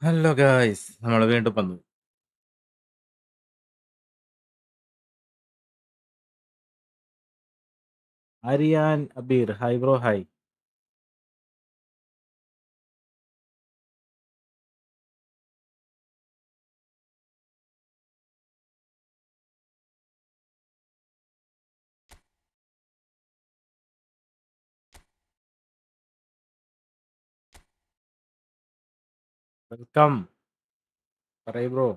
Hello guys, നമ്മൾ വീണ്ടും വന്നു. Aryan Abir, hi bro, hi. Welcome. പറയ് bro.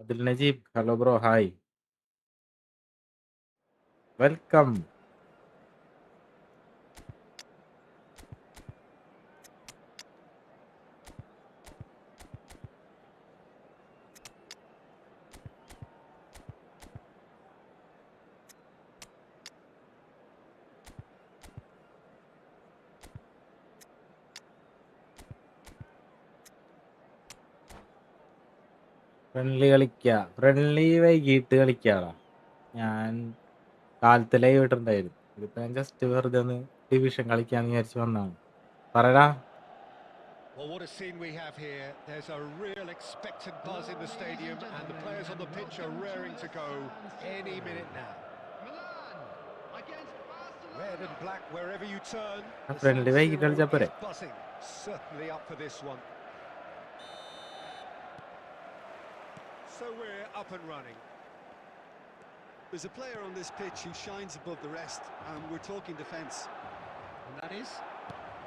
Abdul Najeeb, hello bro, hi. Welcome. Friendly വൈകിട്ട് കളിക്കാടാ. ഞാൻ കാലത്ത് ലൈവ് ഇട്ടിട്ടുണ്ടായിരുന്നു. ഇതിപ്പോ ഞാൻ ജസ്റ്റ് വെറുതെ ഒന്ന് ഡിവിഷൻ കളിക്കാന്ന് വിചാരിച്ചു വന്നാണ്. പറയടാ. Well, what a scene we have here. There's a real expectant buzz in the stadium and the players on the pitch are raring to go any minute now. Red and black wherever you turn. The friendly വൈകിട്ട് കളിച്ചാ is പോരെ. buzzing. Certainly up for this one. So we're up and running. There's a player on this pitch who shines above the rest, and we're talking defence. And that is?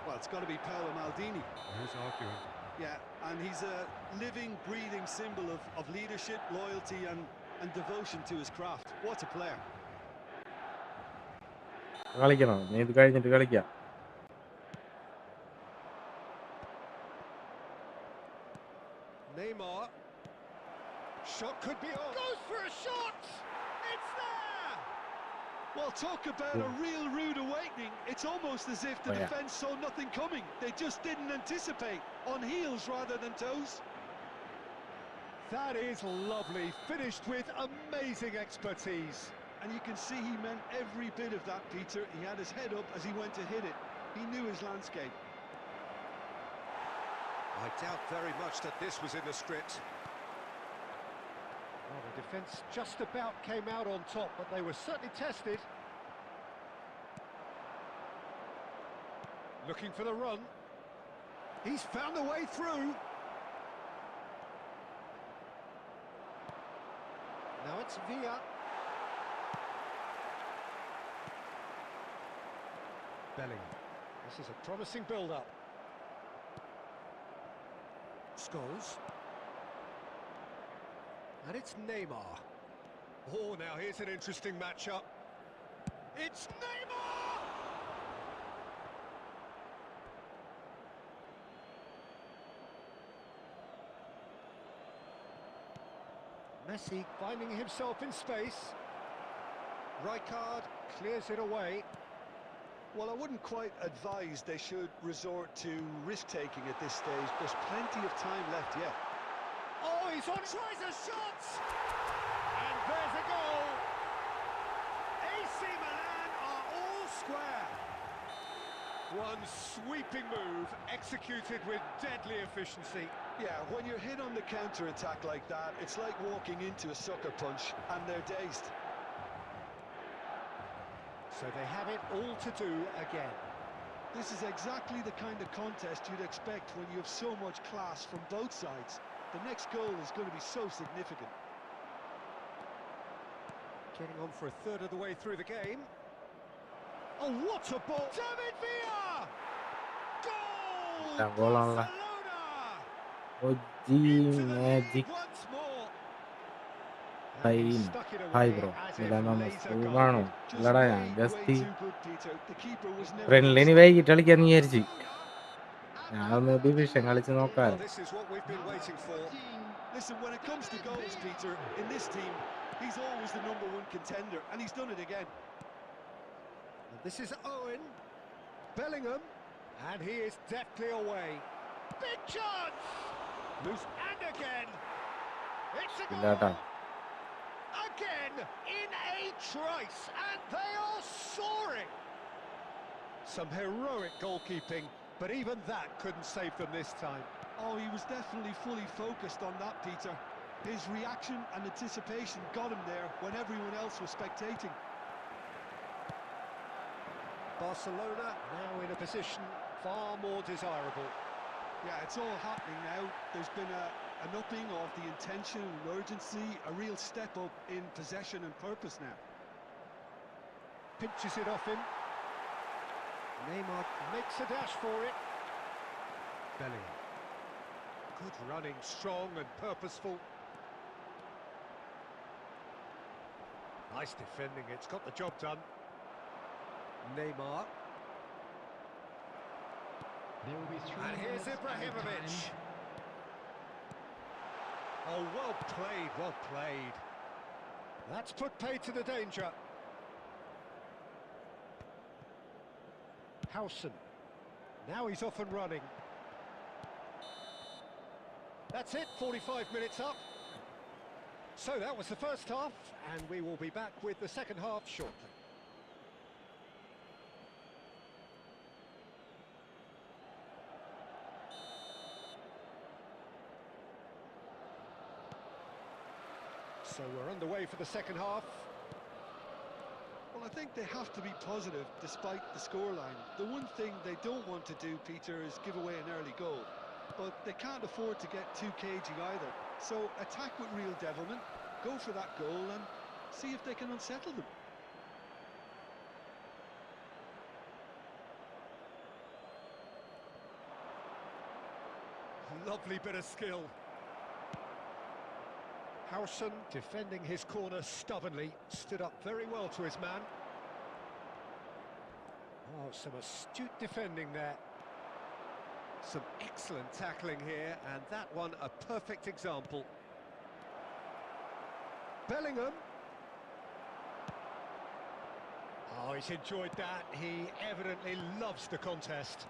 Well, it's got to be Paolo Maldini. Who's arguing? Yeah, and he's a living, breathing symbol of leadership, loyalty and devotion to his craft. What a player. കളിക്കണോ? നീ ഇത് കഴിഞ്ഞിട്ട് കളിക്കാം. Neymar. Shot could be on. Goes for a shot! It's there! Well, talk about a real rude awakening. It's almost as if the defence saw nothing coming. They just didn't anticipate. On heels rather than toes. That is lovely. Finished with amazing expertise. And you can see he meant every bit of that, Peter. He had his head up as he went to hit it. He knew his landscape. I doubt very much that this was in the script. Well, the defence just about came out on top, but they were certainly tested. Looking for the run. He's found a way through. Now it's Villa. Bellingham. This is a promising build-up. Scholes. And it's Neymar. Oh, now here's an interesting matchup. It's Neymar! Messi finding himself in space. Rijkaard clears it away. Well, I wouldn't quite advise they should resort to risk-taking at this stage. There's plenty of time left yet. Oh, he's on, tries a shot! And there's a goal! AC Milan are all square. One sweeping move, executed with deadly efficiency. Yeah, when you're hit on the counter-attack like that, it's like walking into a sucker punch, and they're dazed. So they have it all to do again. This is exactly the kind of contest you'd expect when you have so much class from both sides. The next goal is going to be so significant. Getting on for a third of the way through the game. Oh, what a ball! David Villa! Goal! Barcelona! Magic. Once more. Hi bro, സുഖമാണോ? ഇല്ലടാ, ഞാൻ just ഫ്രണ്ട്ലിന് വൈകിട്ട് കളിക്കാന്ന് വിചാരിച്ചു. ഞാനൊന്ന് division കളിച്ച് Well, നോക്കാം. this is what we've been waiting for. Listen, when it comes to goals, Peter, in this team, he's always the #1 contender, and he's done it again. And this is Owen. Bellingham. And he is deftly away. Big chance! Loose and again. It's a ഇല്ലാട്ടാ. goal! Again, in a trice, and they are soaring! Some heroic goalkeeping, but even that couldn't save them this time. Oh, he was definitely fully focused on that, Peter. His reaction and anticipation got him there when everyone else was spectating. Barcelona now in a position far more desirable. Yeah, it's all happening now. There's been an upping of the intention and urgency, a real step up in possession and purpose now. Pinches it off him. Neymar makes a dash for it. Bellingham. Good running, strong and purposeful. Nice defending, it's got the job done. Neymar. There will be 3 And here's minutes Ibrahimovic. added Oh, well played, well played. That's put paid to the danger. Howson. Now he's off and running. That's it, 45 minutes up. So that was the first half, and we will be back with the second half shortly. So we're underway for the second half. Well, I think they have to be positive despite the scoreline. The one thing they don't want to do, Peter, is give away an early goal. But they can't afford to get too cagey either. So attack with real devilment, go for that goal and see if they can unsettle them. Lovely bit of skill. Howson defending his corner stubbornly, stood up very well to his man. Oh, some astute defending there. Some excellent tackling here, and that one a perfect example. Bellingham. Oh, he's enjoyed that. He evidently loves the contest.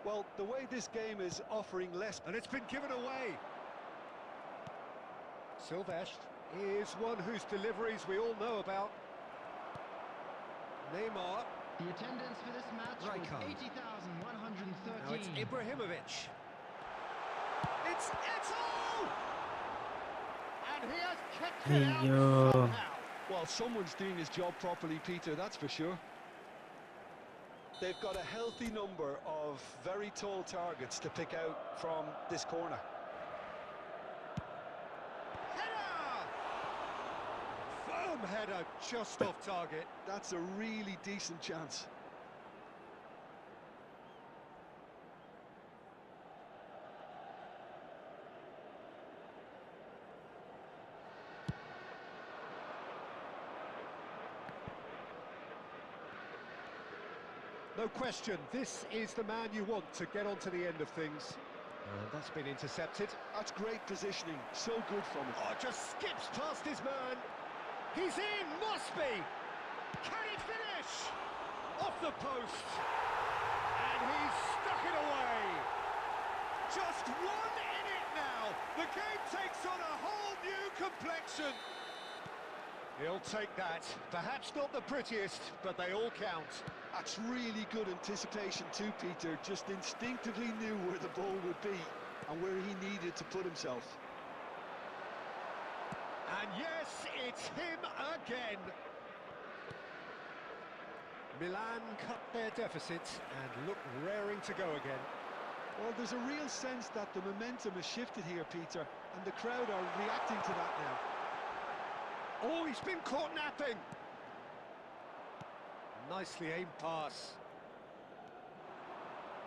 Well, the way this game is offering less... And it's been given away. Silvestre is one whose deliveries we all know about. Neymar. The attendance for this match Rijkaard. was 80,113. Now it's Ibrahimovic. It's Eto'o! And he has kicked it out Ayyo. somehow. Well, someone's doing his job properly, Peter, that's for sure. They've got a healthy number of very tall targets to pick out from this corner. Header! Firm header just off target. That's a really decent chance. No question, this is the man you want to get onto the end of things. That's been intercepted. That's great positioning, so good from him. Oh, just skips past his man. He's in, must be. Can he finish? Off the post. And he's stuck it away. Just one in it now. The game takes on a whole new complexion. He'll take that. Perhaps not the prettiest, but they all count. That's really good anticipation too, Peter. Just instinctively knew where the ball would be and where he needed to put himself. And yes, it's him again. Milan cut their deficit and look raring to go again. Well, there's a real sense that the momentum has shifted here, Peter, and the crowd are reacting to that now. Oh, he's been caught napping. Nicely aimed pass.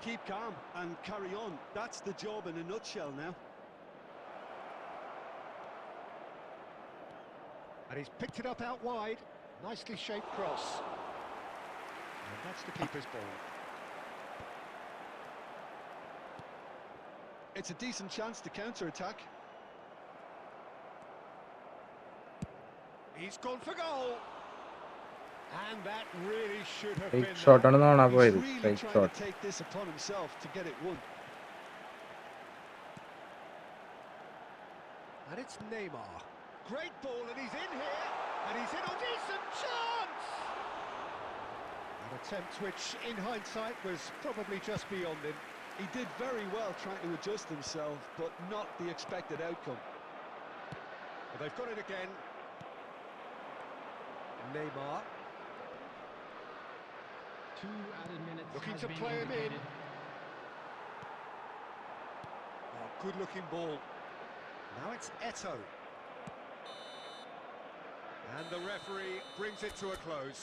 Keep calm and carry on. That's the job in a nutshell now. And he's picked it up out wide. Nicely shaped cross. And that's the keeper's ball. It's a decent chance to counter-attack. He's gone for goal. And that really should have Straight been shot that. ആണെന്നാണ് He's പോയത്. really Straight trying shot. to take this upon himself to get it won. And it's Neymar. Great ball, and he's in here. And he's in a decent chance. An attempt which, in hindsight, was probably just beyond him. He did very well trying to adjust himself, but not the expected outcome. But they've got it again. Neymar. 2 added minutes Looking has to been play him in. indicated. Oh, good-looking ball. Now it's Eto. And the referee brings it to a close.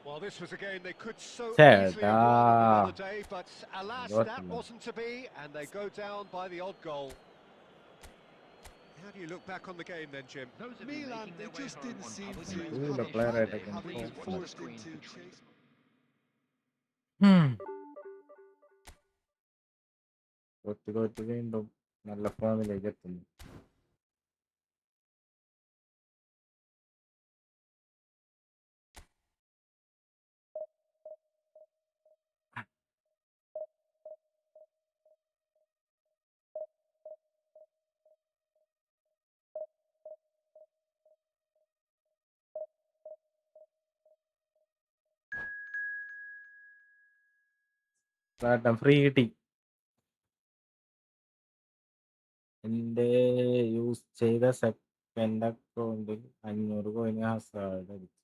Well, this was a game they could so easily have won on another day, but alas, that wasn't to be, and they go down by the odd goal. How do you look back on the game then, Jim? Those of you Milan, making they their way just home didn't on seem public to transport the have player had at it, having please been watch the forced screen into for choice. chase. തോറ്റ് വീണ്ടും നല്ല ഫോമിലേക്ക് എത്തുന്നു. Free കിട്ടി. എൻ്റെ use ചെയ്ത second അക്കൗണ്ടിൽ 500 കോയിന് Hazard അടിച്ചു.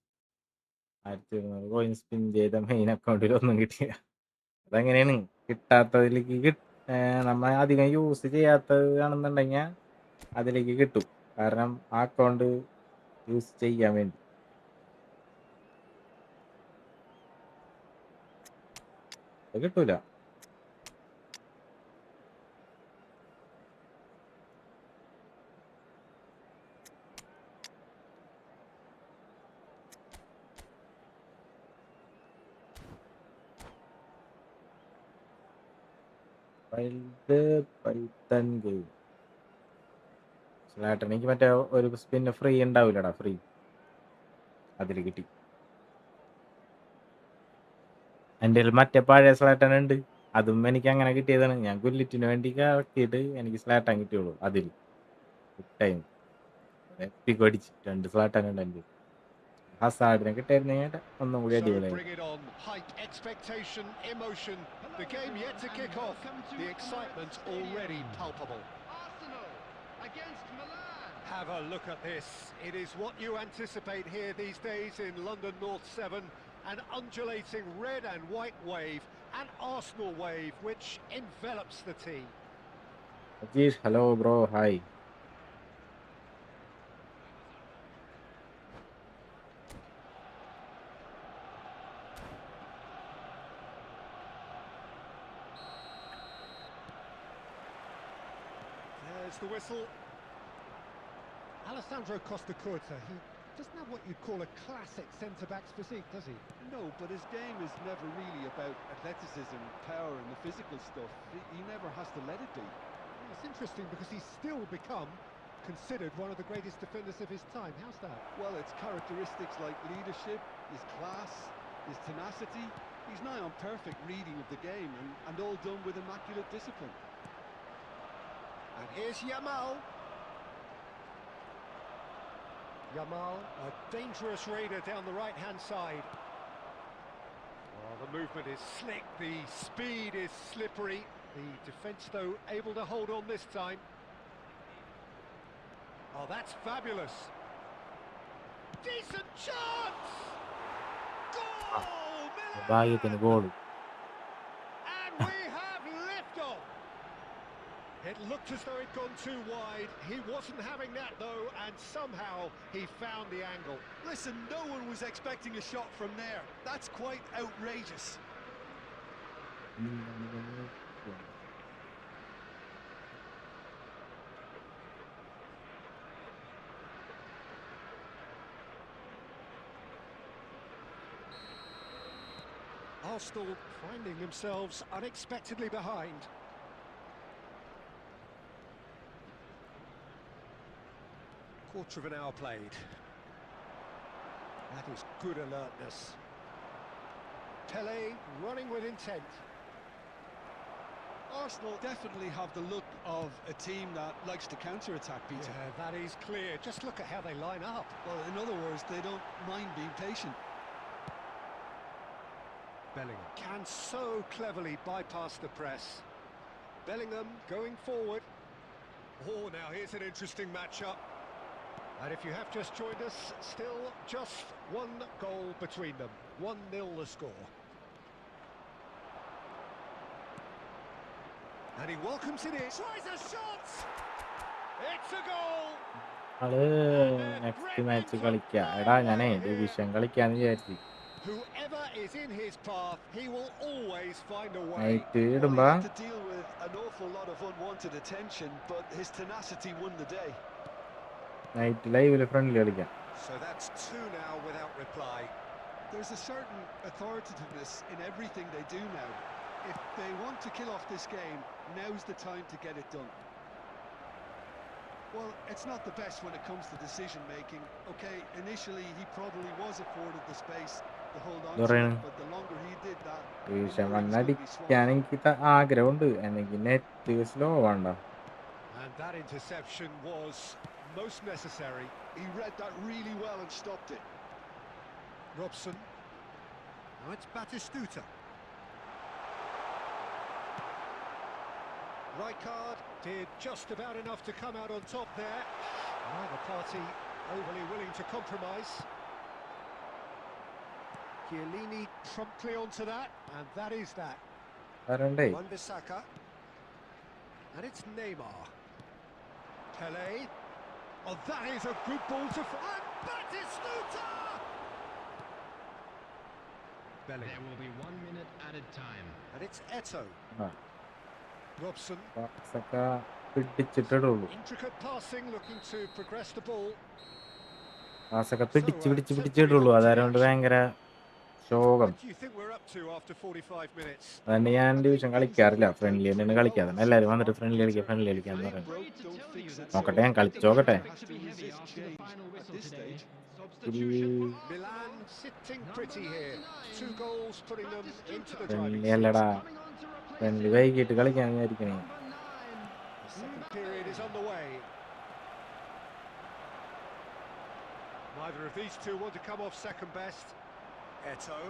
1200 കോയിൻ സ്പിൻ ചെയ്ത മെയിൻ അക്കൗണ്ടിൽ ഒന്നും കിട്ടിയില്ല. അതെങ്ങനെയാണ് കിട്ടാത്തതിലേക്ക് നമ്മൾ അധികം യൂസ് ചെയ്യാത്തത് ആണെന്നുണ്ടെങ്കിൽ അതിലേക്ക് കിട്ടും. കാരണം ആ അക്കൗണ്ട് യൂസ് ചെയ്യാൻ വേണ്ടി. അത് കിട്ടൂല. പൈത്തൻ ഗെയിം സ്ലാട്ടനിക്ക് മറ്റേ ഒരു സ്പിന്ന് ഫ്രീ ഉണ്ടാവില്ലടാ, ഫ്രീ അതിൽ കിട്ടി. എൻ്റെ മറ്റേ പഴയ സ്ലാട്ടൻ ഉണ്ട്, അതും എനിക്ക് അങ്ങനെ കിട്ടിയതാണ്. ഞാൻ ഗുല്ലിറ്റിന് വേണ്ടി ഇറക്കിയിട്ട് എനിക്ക് സ്ലാട്ടൻ കിട്ടിയുള്ളൂ. അതിൽ ടൈം എപ്പിക്ക് അടിച്ച് 2 സ്ലാട്ടൻ ഉണ്ട് എൻ്റെ. ഹസാർഡിനെ കിട്ടായിരുന്നെങ്കിൽ ഒന്നും കൂടി So അടിപൊളിയായി. bring it on. Hype, expectation, emotion. The game yet to kick off. The excitement already palpable. Arsenal against Milan. Have a look at this. It is what you anticipate here these days in London North 7. An undulating red and white wave, an Arsenal wave which envelops the team. Rajesh, hello bro, hi. There's the whistle. Alessandro Costacurta, he doesn't have what you'd call a classic centre-back's physique, does he? No, but his game is never really about athleticism, power and the physical stuff. He never has to let it be. Well, it's interesting because he's still become considered one of the greatest defenders of his time. How's that? Well, it's characteristics like leadership, his class, his tenacity. He's nigh on perfect reading of the game and all done with immaculate discipline. And here's Yamal. Yamal, a dangerous raider down the right-hand side. Well, the movement is slick, the speed is slippery. The defence, though, able to hold on this time. Oh, that's fabulous. Decent chance! Goal! ഭാഗ്യത്തിന് goal. And we have liftoff. It looked as though it'd gone too wide. He wasn't having that, though, and somehow he found the angle. Listen, no one was expecting a shot from there. That's quite outrageous. Arsenal finding themselves unexpectedly behind. Quarter of an hour played. That is good alertness. Pele running with intent. Arsenal definitely have the look of a team that likes to counter-attack, Peter. Yeah, that is clear. Just look at how they line up. Well, in other words, they don't mind being patient. Bellingham can so cleverly bypass the press. Bellingham going forward. Oh, now here's an interesting matchup. And if you have just joined us, still just one goal between them. 1-0 the score. And he welcomes it in. Tries a shot! It's a goal! ആള് next match കളിക്കുക. എടാ ഞാനേ division കളിക്കാന്ന് വിചാരിച്ചു. Whoever is in his path, he will always find a way. Night Well, he ഇടുമ്പോ had to deal with an awful lot of unwanted attention, but his tenacity won the day. Night ലൈവില് friendly കളിക്കാം. So that's 2 now without reply. There's a certain authoritativeness in everything they do now. If they want to kill off this game, now's the time to get it done. Well, it's not the best when it comes to decision making. Okay, initially he probably was afforded the space to hold on to it, but the longer he did that, the division more he was going to be വണ്ണടിക്കാൻ swamped. എനിക്ക് ആഗ്രഹമുണ്ട്. എനിക്ക് net slow വേണ്ട. And that interception was most necessary. He read that really well and stopped it. Robson. Now it's Batistuta. Rijkaard did just about enough to come out on top there. Neither party overly willing to compromise. Chiellini promptly onto that, and that is that. വരണ്ടേ? Wan-Bissaka. And it's Neymar. Pele. Oh, that is a good ball to... And Batistuta! There Bellingham. will be 1 minute added time. And it's Eto. ആ, Robson. പാസൊക്കെ പിടിച്ചിട്ടിടുള്ളൂ. Intricate passing, looking to progress the ball. പാസൊക്കെ പിടിച്ചിടുള്ളൂ. അതായത് ഭയങ്കര ശോകം. What do you think we're up to after 45 minutes? അതുകൊണ്ട് ഞാൻ division കളിക്കാറില്ല. Friendly തന്നെയാണ് കളിക്കാതെ. എല്ലാവരും വന്നിട്ട് friendly കളിക്കാന്ന് പറയുന്നത്. Broke, don't fix it. നോക്കട്ടെ, ഞാൻ കളിച്ചോക്കട്ടെ. Has to resist change at this stage. Milan sitting pretty here. 2 goals putting them into the driving friendly seat. അല്ലടാ, friendly വൈകിട്ട് കളിക്കാൻ വിചാരിക്കണേ. The second period is underway. Neither of these two want to come off second best. Eto.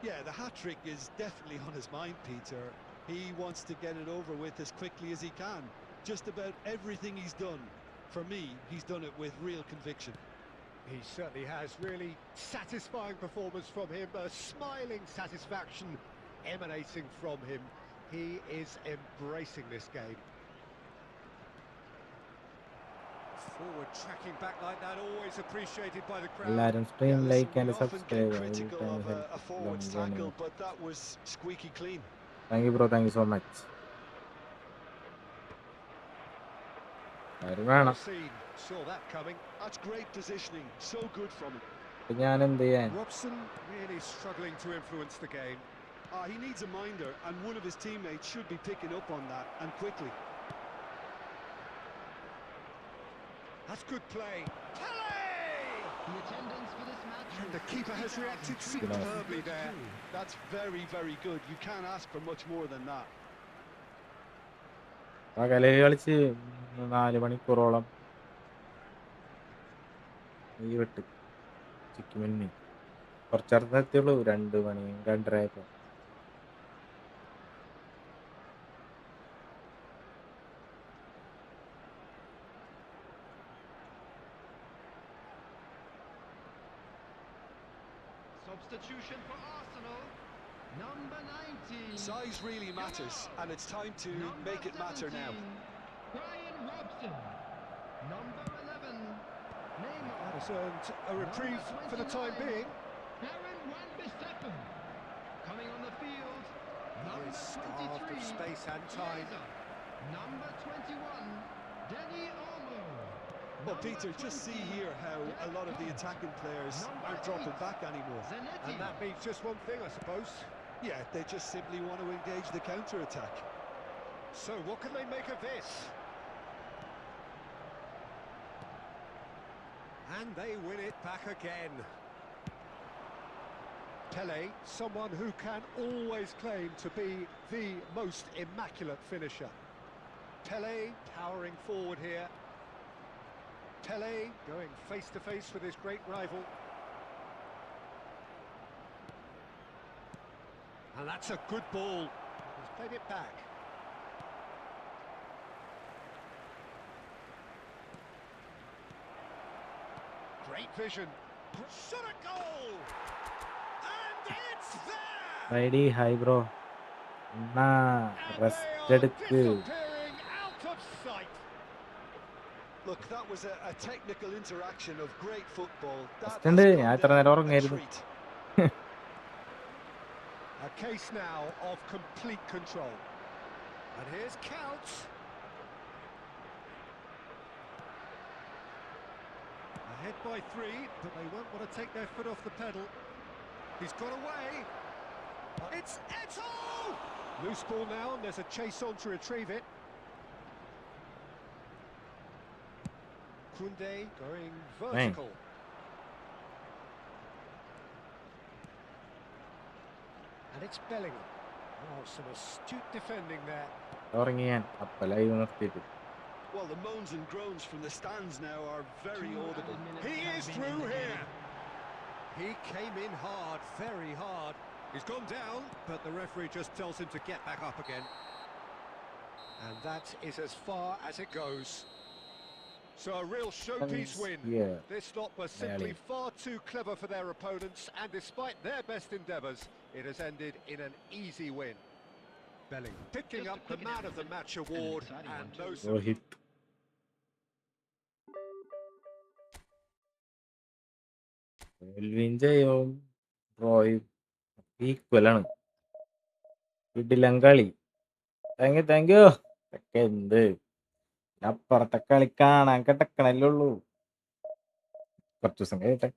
Yeah, the hat-trick is definitely on his mind, Peter. He wants to get it over with as quickly as he can. Just about everything he's done, for me, he's done it with real conviction. He certainly has. Really satisfying performance from him. A smiling satisfaction emanating from him. He is embracing this game. Forward tracking back like that, always appreciated by the crowd. എല്ലാവരും stream Yeah, like listen, and we often subscribe. get critical of a forward's tackle, but that was squeaky clean. Thank you bro, thank you so much. ആരും വേണം. Seen, saw that coming. That's great positioning, so good from him. ഞാൻ എന്ത് ചെയ്യാൻ? Robson really struggling to influence the game. He needs a minder, and one of his teammates should be picking up on that, and quickly. That's good play. The attendance for this match. And the keeper has reacted superbly there. That's very, very good. You can't ask for much more than that. പകല് കളിച്ച് 4 മണിക്കൂറോളം ഈ വിട്ട് ചിക്കുമിന്നി കുറച്ചേർന്ന് എത്തിയുള്ളൂ. 2 മണി 2:30 ആയപ്പോ. Substitution for Arsenal. Number 19. Size really matters, and it's time to make it matter now. Brian Robson. Number 11. Neymar. That has earned a reprieve for the time being. Baron Wan-Bissaka. Coming on the field. Number Is starved of 23. space and time. Chiesa. Number 21. Denny Olmo. Well, Peter, just see here how a lot of the attacking players aren't dropping back anymore. And that means just one thing, I suppose. Yeah, they just simply want to engage the counter-attack. So what can they make of this? And they win it back again. Pele, someone who can always claim to be the most immaculate finisher. Pele powering forward here. Pele going face to face with his great rival. And that's a good ball. He's played it back. Great vision. Shot a goal! And it's there! Ready, hi bro. Nah, And rest they are എടുക്ക്. disappearing out of sight. Look, that was a technical interaction of great football. That Rest has ഉണ്ട്. gone ഞാൻ ഇത്ര down നേരം a ഉറങ്ങായിരുന്നു. treat. A case now of complete control. And here's Counts. Ahead by 3, but they won't want to take their foot off the pedal. He's got away. It's Eto! Loose ball now, and there's a chase on to retrieve it. Kunde going vertical. And it's Bellingham. Oh, some astute defending there. ഉറങ്ങി ഞാൻ. അപ്പൊ live നിർത്തിയിട്ട്. Well, the moans and groans from the stands now are very audible. He is through here. He came in hard, very hard. He's gone down, but the referee just tells him to get back up again. And that is as far as it goes. So a real showpiece win. Yeah. This lot were simply far too clever for their opponents, and despite their best endeavours, it has ended in an easy win. Bellingham picking up the Man of the Match award, and no Rohit. Elwyn ജയവും റോയും ഈക്വലാണ്. കിടിലൻ കളി. Thank you. ഇതൊക്കെ എന്ത് അപ്പുറത്തെ കളി കാണാൻ കിടക്കണല്ലേ ഉള്ളൂ. കുറച്ചു ദിവസം കഴിയട്ടെ.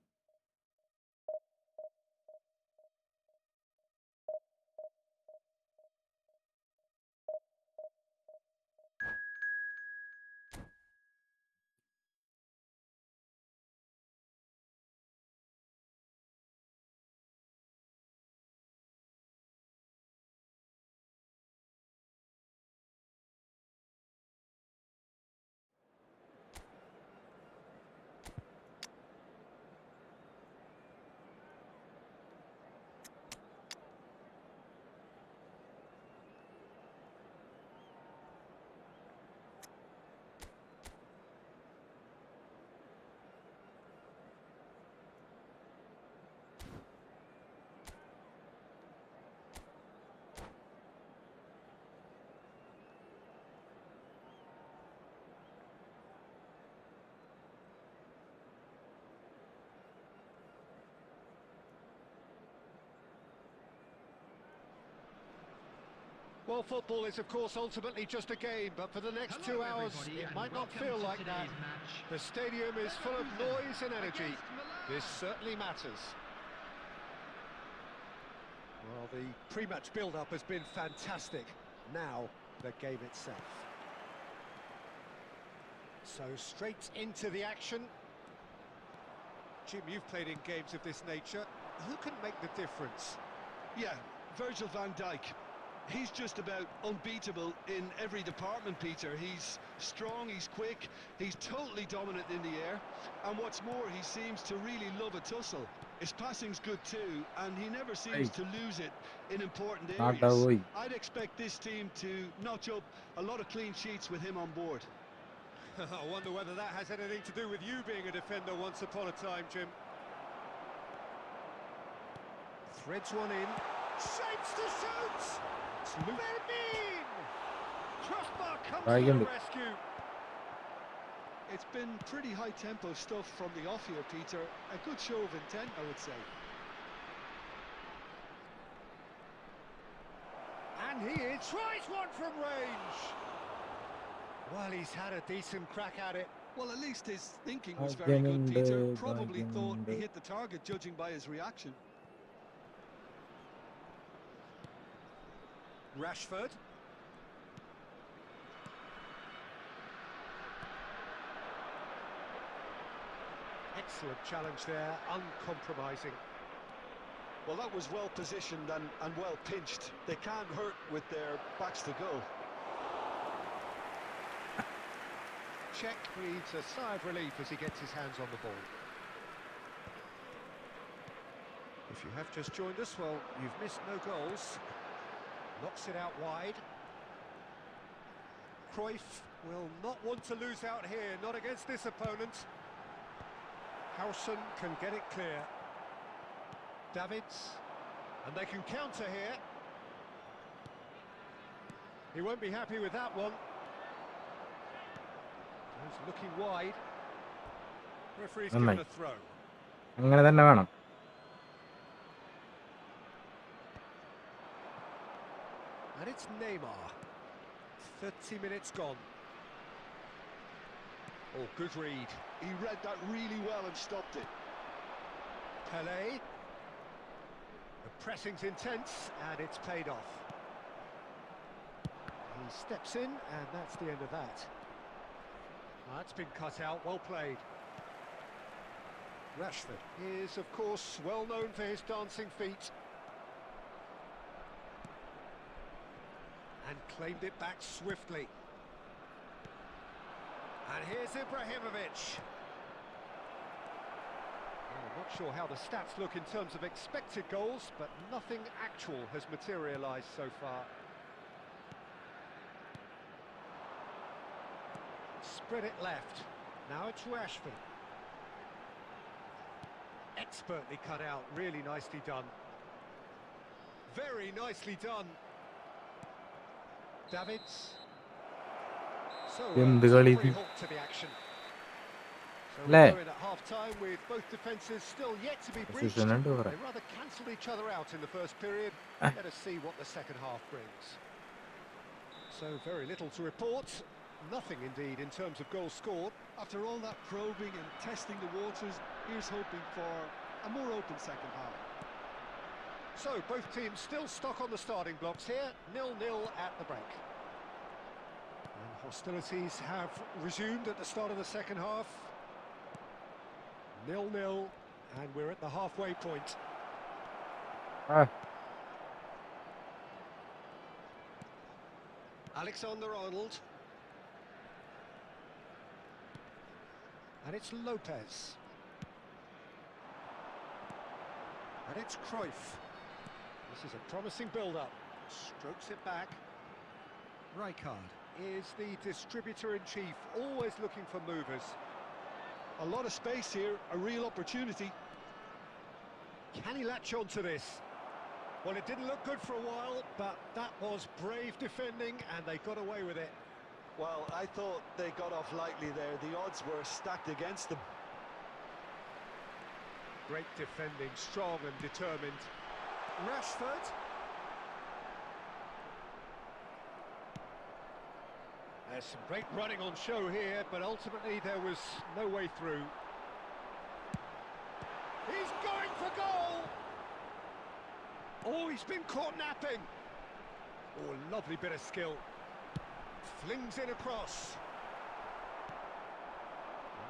Well, football is, of course, ultimately just a game, but for the next 2 hours, it might not feel like that. The stadium is full of noise and energy. This certainly matters. Well, the pre-match build-up has been fantastic. Now, the game itself. So, straight into the action. Jim, you've played in games of this nature. Who can make the difference? Yeah, Virgil van Dijk. He's just about unbeatable in every department, Peter. He's strong, he's quick, he's totally dominant in the air. And what's more, he seems to really love a tussle. His passing's good too, and he never seems to lose it in important areas. I'd expect this team to notch up a lot of clean sheets with him on board. I wonder whether that has anything to do with you being a defender once upon a time, Jim. Threads one in. Shapes to shoot! Vermeer! Crossbar comes to the rescue. It's been pretty high-tempo stuff from the off here, Peter. A good show of intent, I would say. And he tries one from range. Well, he's had a decent crack at it. Well, at least his thinking was very good, Peter. Probably thought he hit the target, judging by his reaction. Rashford. Excellent challenge there, uncompromising. Well, that was well positioned and well pinched. They can't hurt with their backs to goal. Czech breathes a sigh of relief as he gets his hands on the ball. If you have just joined us, well, you've missed no goals. Knocks it out wide. Cruyff will not want to lose out here, not against this opponent. Howson can get it clear. Davids, and they can counter here. He won't be happy with that one. He's looking wide. Referee's given a throw. അങ്ങനെ തന്നെ വേണം. And it's Neymar. 30 minutes gone. Oh, good read. He read that really well and stopped it. Pelé. The pressing's intense and it's paid off. He steps in and that's the end of that. That's been cut out, well played. Rashford is, of course, well known for his dancing feet. And claimed it back swiftly. And here's Ibrahimovic. Well, I'm not sure how the stats look in terms of expected goals, but nothing actual has materialised so far. Spread it left. Now it's Rashford. Expertly cut out, really nicely done. Very nicely done. Davids. So, pretty halt to the action. So we're going at half-time with both defences still yet to be breached. They rather cancelled each other out in the first period. Let us see what the second half brings. So very little to report. Nothing indeed in terms of goals scored. After all that probing and testing the waters, here's hoping for a more open second half. So both teams still stuck on the starting blocks here, 0-0 at the break. And hostilities have resumed at the start of the second half. 0-0, and we're at the halfway point. Alexander-Arnold. And it's Lopez. And it's Cruyff. This is a promising build-up. Strokes it back. Rijkaard is the distributor-in-chief, always looking for movers. A lot of space here, a real opportunity. Can he latch on to this? Well, it didn't look good for a while, but that was brave defending, and they got away with it. Well, I thought they got off lightly there. The odds were stacked against them. Great defending, strong and determined. Rashford. There's some great running on show here, but ultimately there was no way through. He's going for goal! Oh, he's been caught napping. Oh, lovely bit of skill. Flings in across.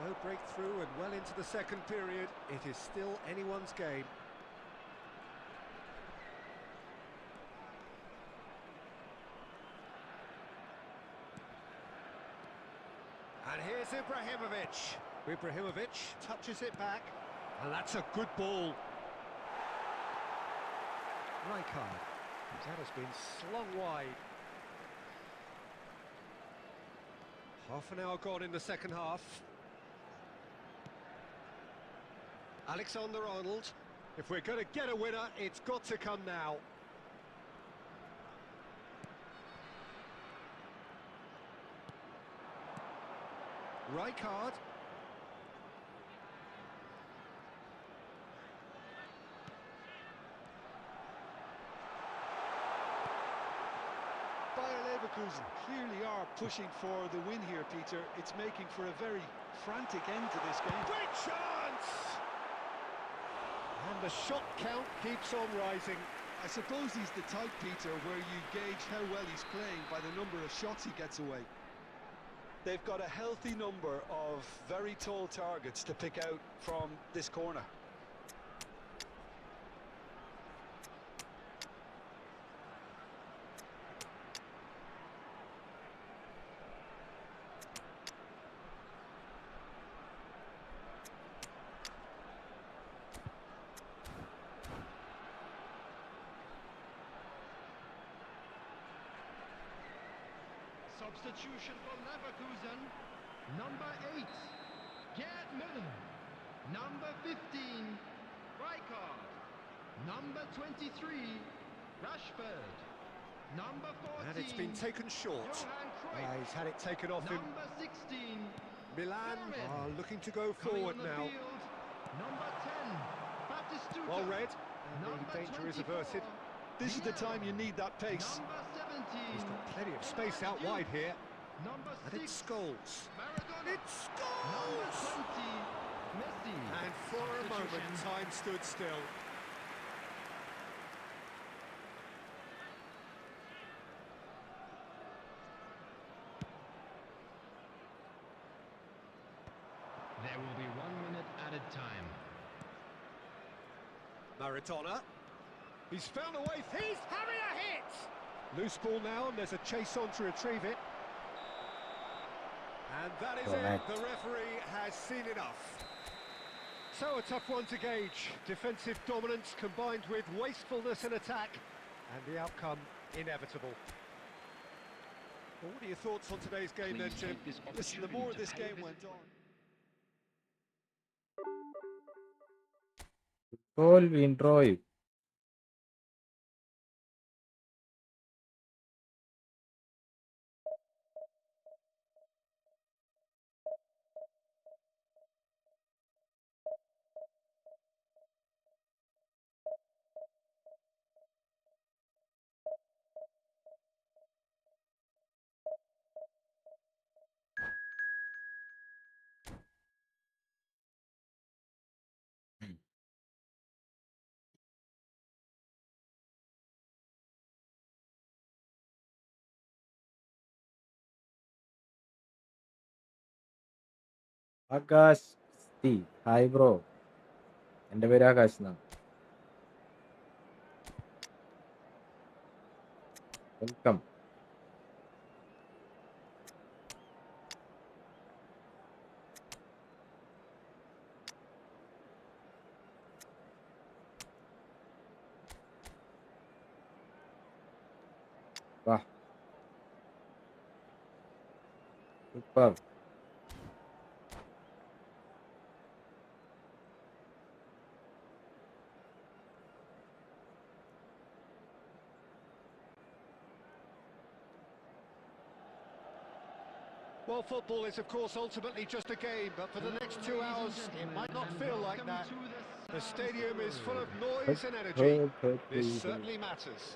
No breakthrough and well into the second period. It is still anyone's game. And here's Ibrahimovic. Ibrahimovic touches it back. And that's a good ball. Rijkaard. That has been slung wide. Half an hour gone in the second half. Alexander-Arnold. If we're going to get a winner, it's got to come now. Rijkaard. Bayer Leverkusen clearly are pushing for the win here, Peter. It's making for a very frantic end to this game. Great chance! And the shot count keeps on rising. I suppose he's the type, Peter, where you gauge how well he's playing by the number of shots he gets away. They've got a healthy number of very tall targets to pick out from this corner. Substitution for Leverkusen. Number 8, Gerd Müller. Number 15, Rijkaard. Number 23, Rashford. Number 14, And it's been taken short. Johan Cruyff. He's had it taken off him. Number 16, Milan Larin. are looking to go Coming forward on the now. field, number 10, Batistuta. Well read, and Number the danger is 24, averted. This is the time you need that pace. Number 17, He's got plenty of space out wide here. Number And 6, it's Scholes. Maradona. It's Number Scholes! 20, Messi. And for a moment, Substitution. time stood still. There will be 1 minute added time. Maradona. He's found a way. He's having a hit! Loose ball now, and there's a chase on to retrieve it. And that is Correct. it. The referee has seen enough. So a tough one to gauge. Defensive dominance combined with wastefulness in attack, and the outcome inevitable. Well, what are your thoughts on today's game then, Jim? Listen, the more this game went on, തോൽവി ഡ്രോയും Akash hi bro, എൻ്റെ പേര് ആകാശ് എന്നാണ്. Welcome. വാ, super. Well, football is, of course, ultimately just a game, but for the next 2 hours, it might not feel like that. The stadium is full of noise and energy. This certainly matters.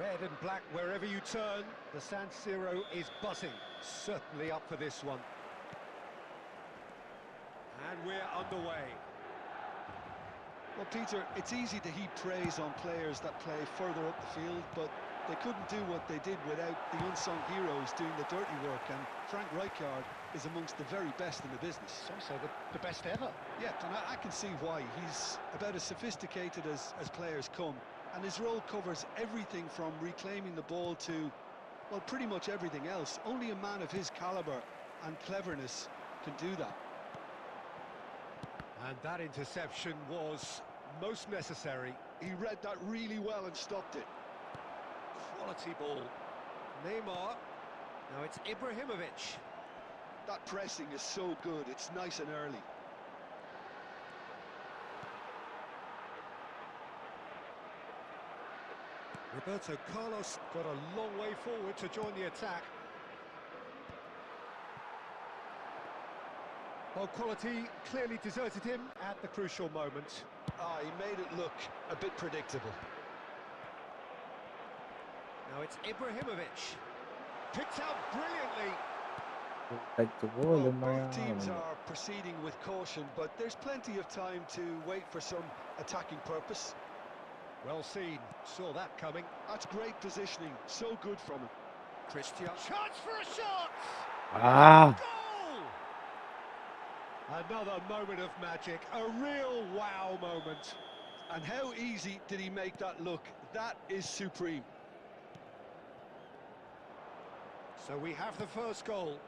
Red and black wherever you turn, the San Siro is buzzing. Certainly up for this one. And we're underway. well, Peter, it's easy to heap praise on players that play further up the field, but they couldn't do what they did without the unsung heroes doing the dirty work, and Frank Rijkaard is amongst the very best in the business. Some say the best ever. Yeah, and I can see why. He's about as sophisticated as players come, and his role covers everything from reclaiming the ball to, well, pretty much everything else. Only a man of his calibre and cleverness can do that. And that interception was most necessary. He read that really well and stopped it. Quality ball. Neymar. Now it's Ibrahimovic. That pressing is so good, it's nice and early. Roberto Carlos got a long way forward to join the attack. Well, quality clearly deserted him at the crucial moment. He made it look a bit predictable. Now it's Ibrahimovic. Picked out brilliantly. Touch Well, പോലും both teams മഴയാണ്. are proceeding with caution, but there's plenty of time to wait for some attacking purpose. Well seen. Saw that coming. That's great positioning, so good from him. Christian. Chance for a shot! Ah, Goal! Another moment of magic, a real wow moment. And how easy did he make that look? That is supreme. So we have the first goal.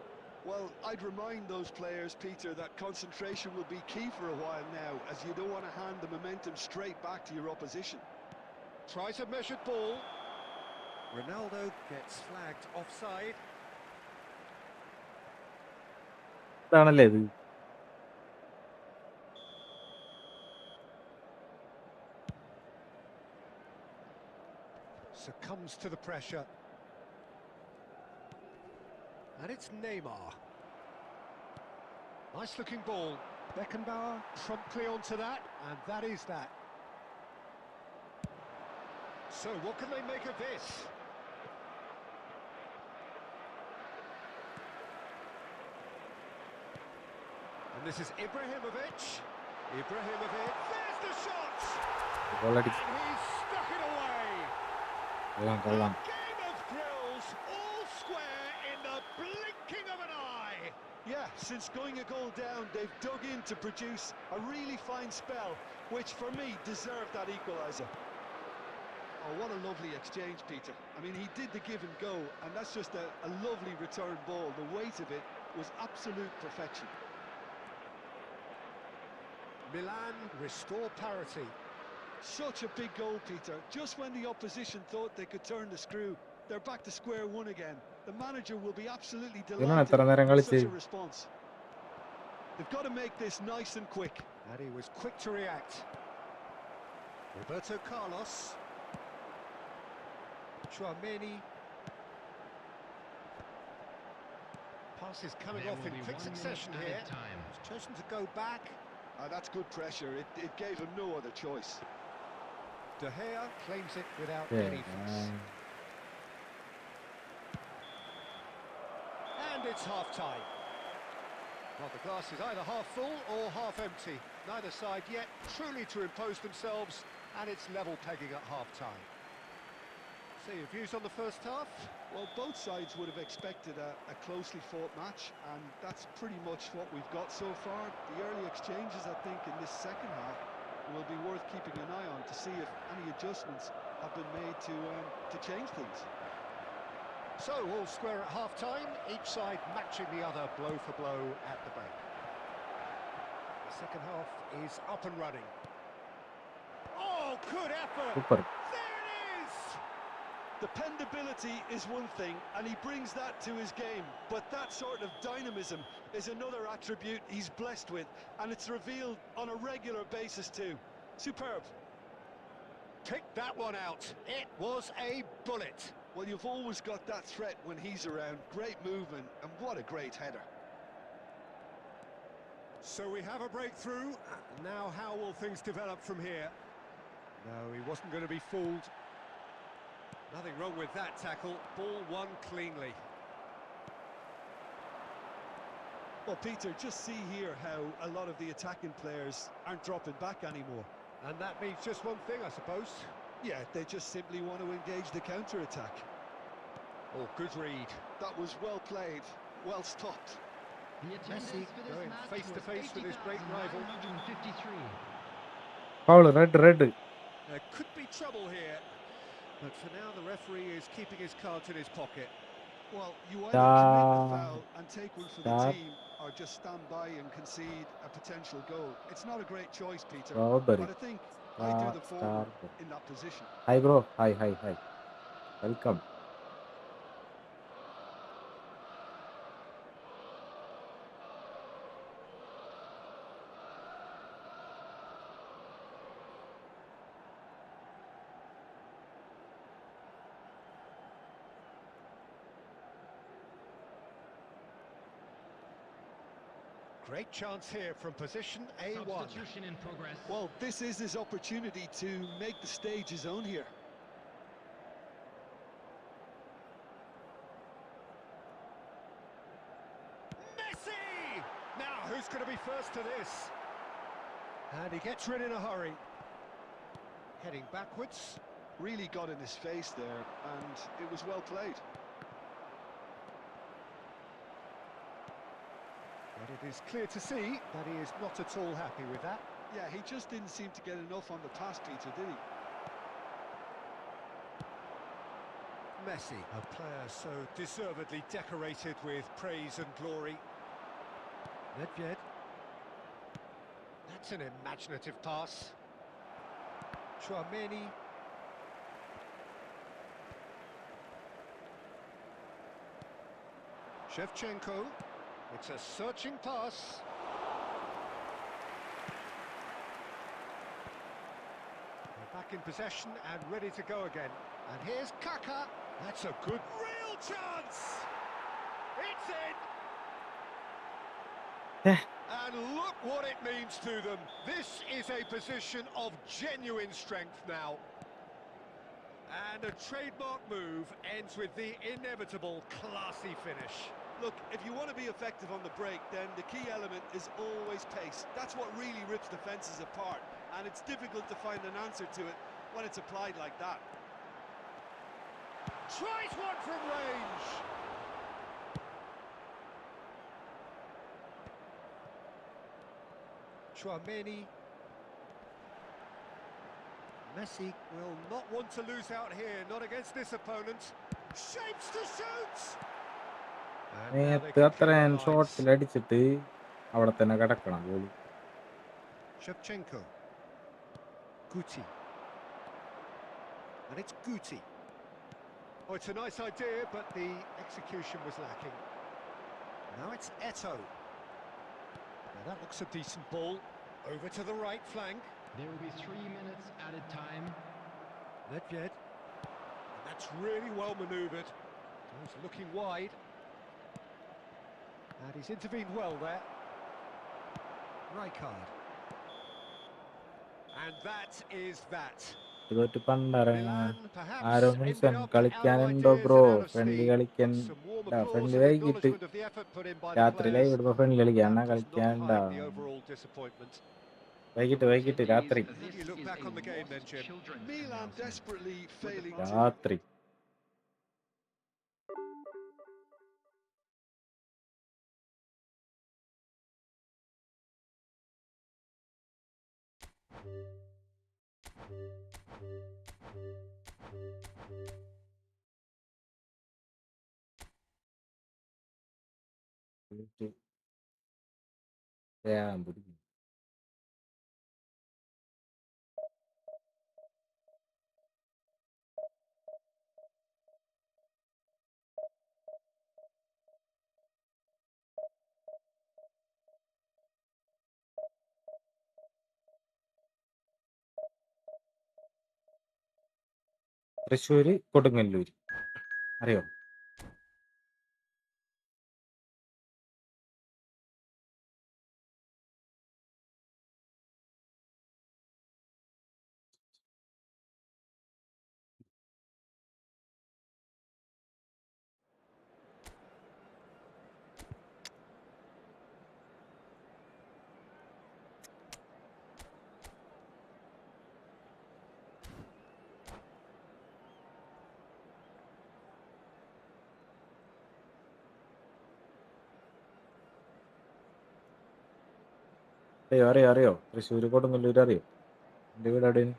Well, I'd remind those players, Peter, that concentration will be key for a while now, as you don't want to hand the momentum straight back to your opposition. Tries a measured ball. Ronaldo gets flagged offside. ഇതാണല്ലേ ഇത്. Succumbs to the pressure. And it's Neymar. Nice looking ball. Beckenbauer promptly onto that, and that is that. So what can they make of this? And this is Ibrahimovic. Ibrahimovic, there's the shot! Goal And അടിച്ചു. he's stuck it away. കൊള്ളാം കൊള്ളാം. A game of thrills, all square in the blinking of an eye. Yeah, since going a goal down, they've dug in to produce a really fine spell, which for me deserved that equaliser. Oh, what a lovely exchange, Peter. I mean, he did the give and go, and that's just a lovely return ball. The weight of it was absolute perfection. Milan restore parity. Such a big goal, Peter. Just when the opposition thought they could turn the screw, they're back to square one again. The manager will be absolutely ഇവനാണ് delighted എത്ര നേരം with കളിച്ച്. such a response. They've got to make this nice and quick. And he was quick to react. Roberto Carlos. Chouameni. Passes coming There off will in be quick 1 minute succession added here. time. He's chosen to go back. That's good pressure. It gave him no other choice. De Gea claims it without Yeah, any fuss. And it's half-time. Well, the glass is either half full or half empty. Neither side yet truly to impose themselves, and it's level pegging at half-time. So your views on the first half? Well, both sides would have expected a closely fought match, and that's pretty much what we've got so far. The early exchanges, I think, in this second half will be worth keeping an eye on to see if any adjustments have been made to change things. So, all square at half-time, each side matching the other blow for blow at the break. The second half is up and running. Oh, good effort! Super. There it is! Dependability is one thing, and he brings that to his game, but that sort of dynamism is another attribute he's blessed with, and it's revealed on a regular basis too. Superb. Picked that one out. It was a bullet. Well, you've always got that threat when he's around. Great movement, and what a great header. So we have a breakthrough. Now how will things develop from here? No, he wasn't going to be fooled. Nothing wrong with that tackle. Ball won cleanly. Well, Peter, just see here how a lot of the attacking players aren't dropping back anymore. And that means just one thing, I suppose. Yeah, they just simply want to engage the counter-attack. Oh, good read. That was well played, well stopped. The attendance Messi for this going match face to was face with his great rival. 80,953. Foul, red. There could be trouble here. But for now, the referee is keeping his cards in his pocket. Well, you either commit the Da- foul and take one for the da- team, or just stand by and concede a potential goal. It's not a great choice, Peter, Strawberry. but I think I do the forward Strawberry. in that position. Hi bro. Hi. Welcome. Great chance here from position A1. Substitution in progress. Well, this is his opportunity to make the stage his own here. Messi! Now, who's going to be first to this? And he gets rid in a hurry. Heading backwards. Really got in his face there, and it was well played. But it is clear to see that he is not at all happy with that. Yeah, he just didn't seem to get enough on the pass, Peter, did he? Messi, a player so deservedly decorated with praise and glory. Nedved. That's an imaginative pass. Chouameni. Shevchenko. It's a searching pass. They're back in possession and ready to go again. And here's Kaka. That's a good, real chance! It's in! Yeah. And look what it means to them. This is a position of genuine strength now. And a trademark move ends with the inevitable classy finish. Look, if you want to be effective on the break, then the key element is always pace. That's what really rips defences apart, and it's difficult to find an answer to it when it's applied like that. Tries one from range. Chouameni. Messi will not want to lose out here, not against this opponent. Shapes to shoot! And now they നേരത്തെ can അത്ര clear the lines. ഷോട്ടിലടിച്ചിട്ട് അവിടെ തന്നെ കിടക്കണം goalie. Shevchenko. Guti. And it's Guti. Oh, it's a nice idea, but the execution was lacking. Now it's Eto'o. Now that looks a decent ball. Over to the right flank. There will be 3 minutes added time. Nedved. And that's really well manoeuvred. He's looking wide. And he's intervened well there. Rijkaard. And that is that. ഇതൊട്ട് പണ്ടറിയാൻ Milan perhaps ആരോമി ended up out of കളിക്കാനുണ്ടോ ideas bro? and out of friendly steam. കളിക്കാൻ Some warm applause friendly and വൈകിട്ട് acknowledgement of the effort put in by the രാത്രി live players. ഇടുമ്പോ friendly കളിക്കാൻ That does not കളിക്കാണ്ട hide the overall disappointment. വൈകിട്ട് രാത്രി How do you look back on the game then, Jim? Milan desperately failing to... രാത്രി ഞാൻ പിടിക്കും. തൃശ്ശൂര് കൊടുങ്ങല്ലൂര് അറിയോ? അറിയോ തൃശ്ശൂര് കൊടുങ്ങല്ലൂര് അറിയോ? എന്റെ വീട് എവിടെയാണ്?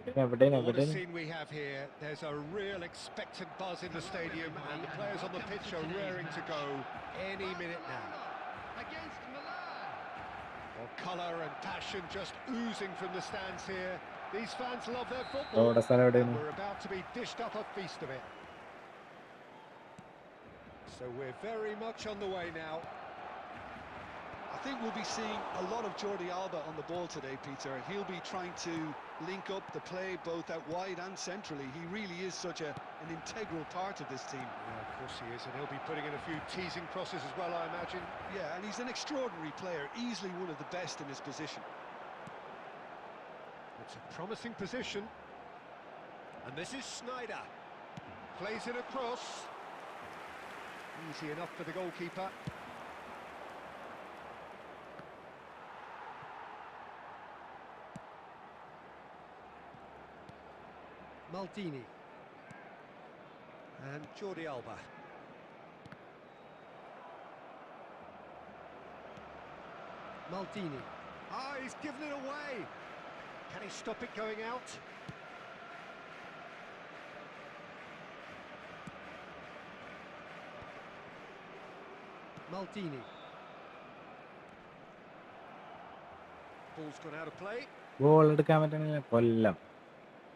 Well, what a scene we have here. There's a real expectant buzz in the stadium and the players on the pitch are raring to go any minute now. Against Milan. Well, colour and passion just oozing from the stands here. These fans love their football and we're about to be dished up a feast of it. So we're very much on the way now. I think we'll be seeing a lot of Jordi Alba on the ball today, Peter. He'll be trying to link up the play both out wide and centrally. He really is such an integral part of this team. Yeah, of course he is, and he'll be putting in a few teasing crosses as well, I imagine. Yeah, and he's an extraordinary player, easily one of the best in his position. It's a promising position. And this is Sneijder. Plays it across. Easy enough for the goalkeeper. Maldini. And Jordi Alba. Maldini. Oh, he's given it away. Can he stop it going out? Maldini. Ball's gone out of play. Goal എടുക്കാൻ പറ്റണില്ല, കൊല്ലം.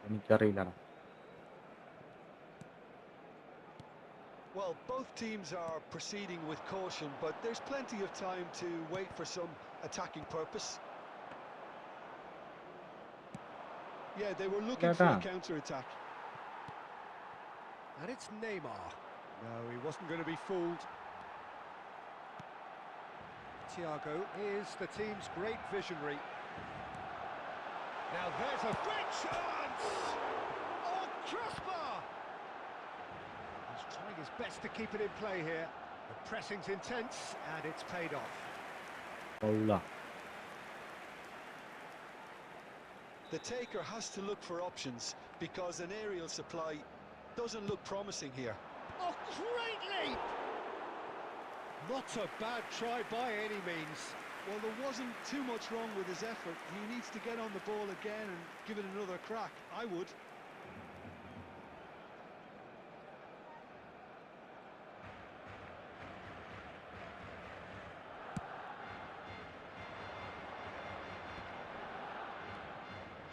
എനിക്കറിയില്ലടാ. Well, both teams are proceeding with caution, but there's plenty of time to wait for some attacking purpose. Yeah, they were looking for a counter-attack. And it's Neymar. No, he wasn't going to be fooled. Thiago is the team's great visionary. Now there's a great chance! Oh, crossbar! He's trying his best to keep it in play here. The pressing's intense and it's paid off. കൊള്ളാം. The taker has to look for options because an aerial supply doesn't look promising here. Oh, great leap! Not a bad try by any means. Well, there wasn't too much wrong with his effort. He needs to get on the ball again and give it another crack. I would.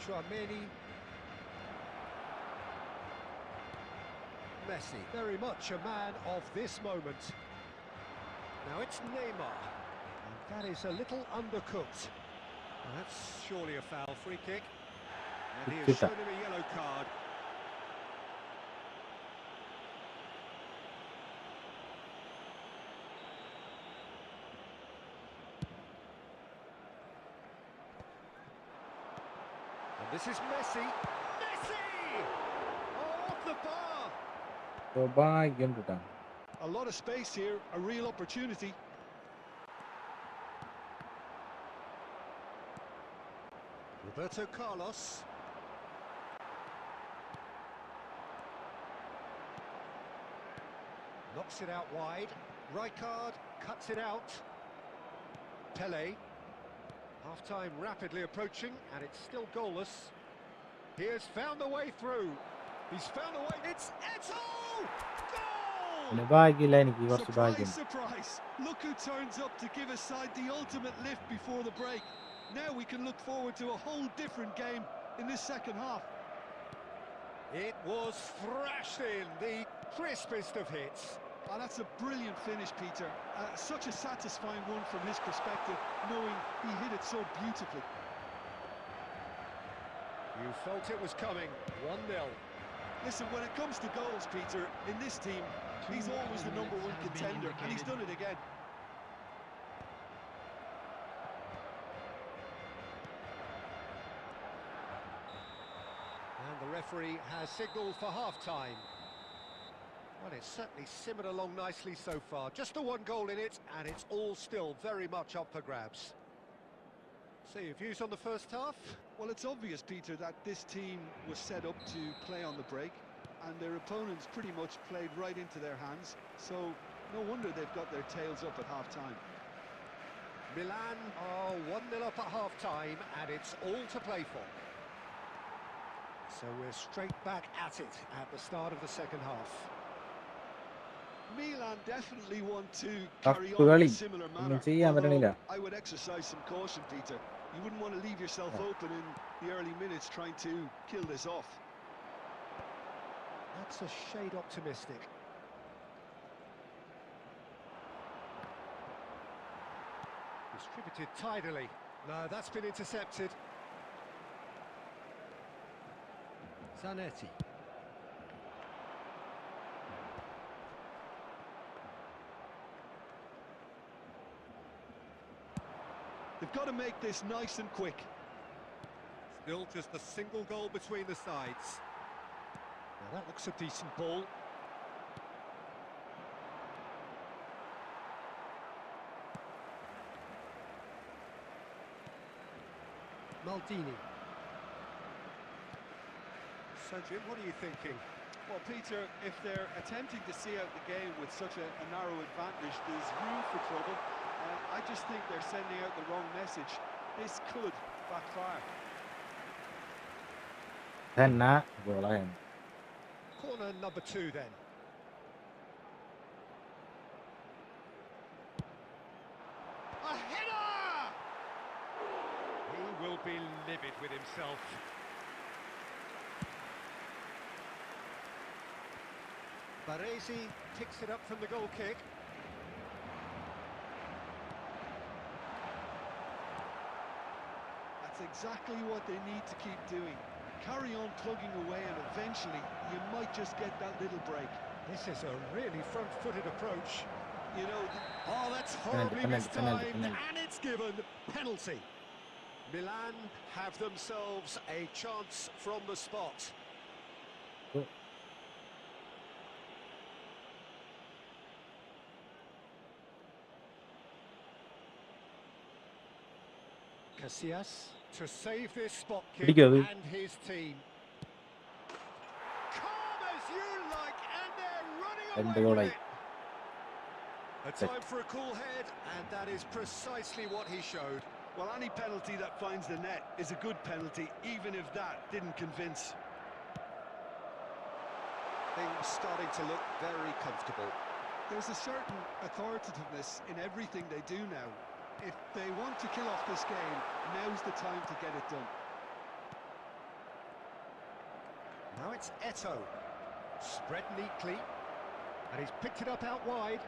Tchouameni. Messi, very much a man of this moment. Now it's Neymar. And that is a little undercooked. Well, that's surely a foul. Free kick. And he has shown him a yellow card. And this is Messi. Messi! Oh, off the bar! ഭാഗ്യം കിട്ടാ. A lot of space here, a real opportunity. Roberto Carlos. Knocks it out wide. Rijkaard cuts it out. Pele. Half-time rapidly approaching, and it's still goalless. He has found the way through. He's found the way. It's Eto'o! Goal! പിന്നെ ഭാഗ്യമില്ല, എനിക്ക് കുറച്ച് ഭാഗ്യം. Surprise! Look who turns up to give his side the ultimate lift before the break. Now we can look forward to a whole different game in this second half. It was thrashed in, the crispest of hits. Oh, that's a brilliant finish, Peter. Such a satisfying one from his perspective, knowing he hit it so beautifully. You felt it was coming. 1-0. Listen, when it comes to goals, Peter, in this team, he's always the number one contender, and he's done it again. And the referee has signalled for half-time. Well, it's certainly simmered along nicely so far. Just the one goal in it, and it's all still very much up for grabs. So, your views on the first half? Well, it's obvious, Peter, that this team was set up to play on the break, and their opponents pretty much played right into their hands, so no wonder they've got their tails up at half-time. Milan are 1-0 up at half-time, and it's all to play for. So we're straight back at it at the start of the second half. Milan definitely want to carry on in a similar manner, although I would exercise some caution, Peter. You wouldn't want to leave yourself open in the early minutes trying to kill this off. That's a shade optimistic. Distributed tidily. No, that's been intercepted. Zanetti. They've got to make this nice and quick. Still just a single goal between the sides. Now that looks a decent ball. Maldini. So, Jim, what are you thinking? Well, Peter, if they're attempting to see out the game with such a narrow advantage, there's room for trouble. I just think they're sending out the wrong message. This could backfire. തന്നെ ഗോളായാണ്. Corner number 2 then. A header! He will be livid with himself. Baresi picks it up from the goal kick. That's exactly what they need to keep doing. Carry on plugging away and eventually you might just get that little break. This is a really front-footed approach. You know, Oh, that's horribly penalty, mistimed, penalty. and it's given penalty. Milan have themselves a chance from the spot. Casillas to save this spot kick പിടിക്കോ അത്? and his team. Calm as you like, and they're running രണ്ട് away with ഗോളായി. it. A time for a cool head, and that is precisely what he showed. well, any penalty that finds the net is a good penalty, even if that didn't convince. Things starting to look very comfortable. There's a certain authoritativeness in everything they do now. If they want to kill off this game, now's the time to get it done. Now it's Eto. Spread neatly. And he's picked it up out wide.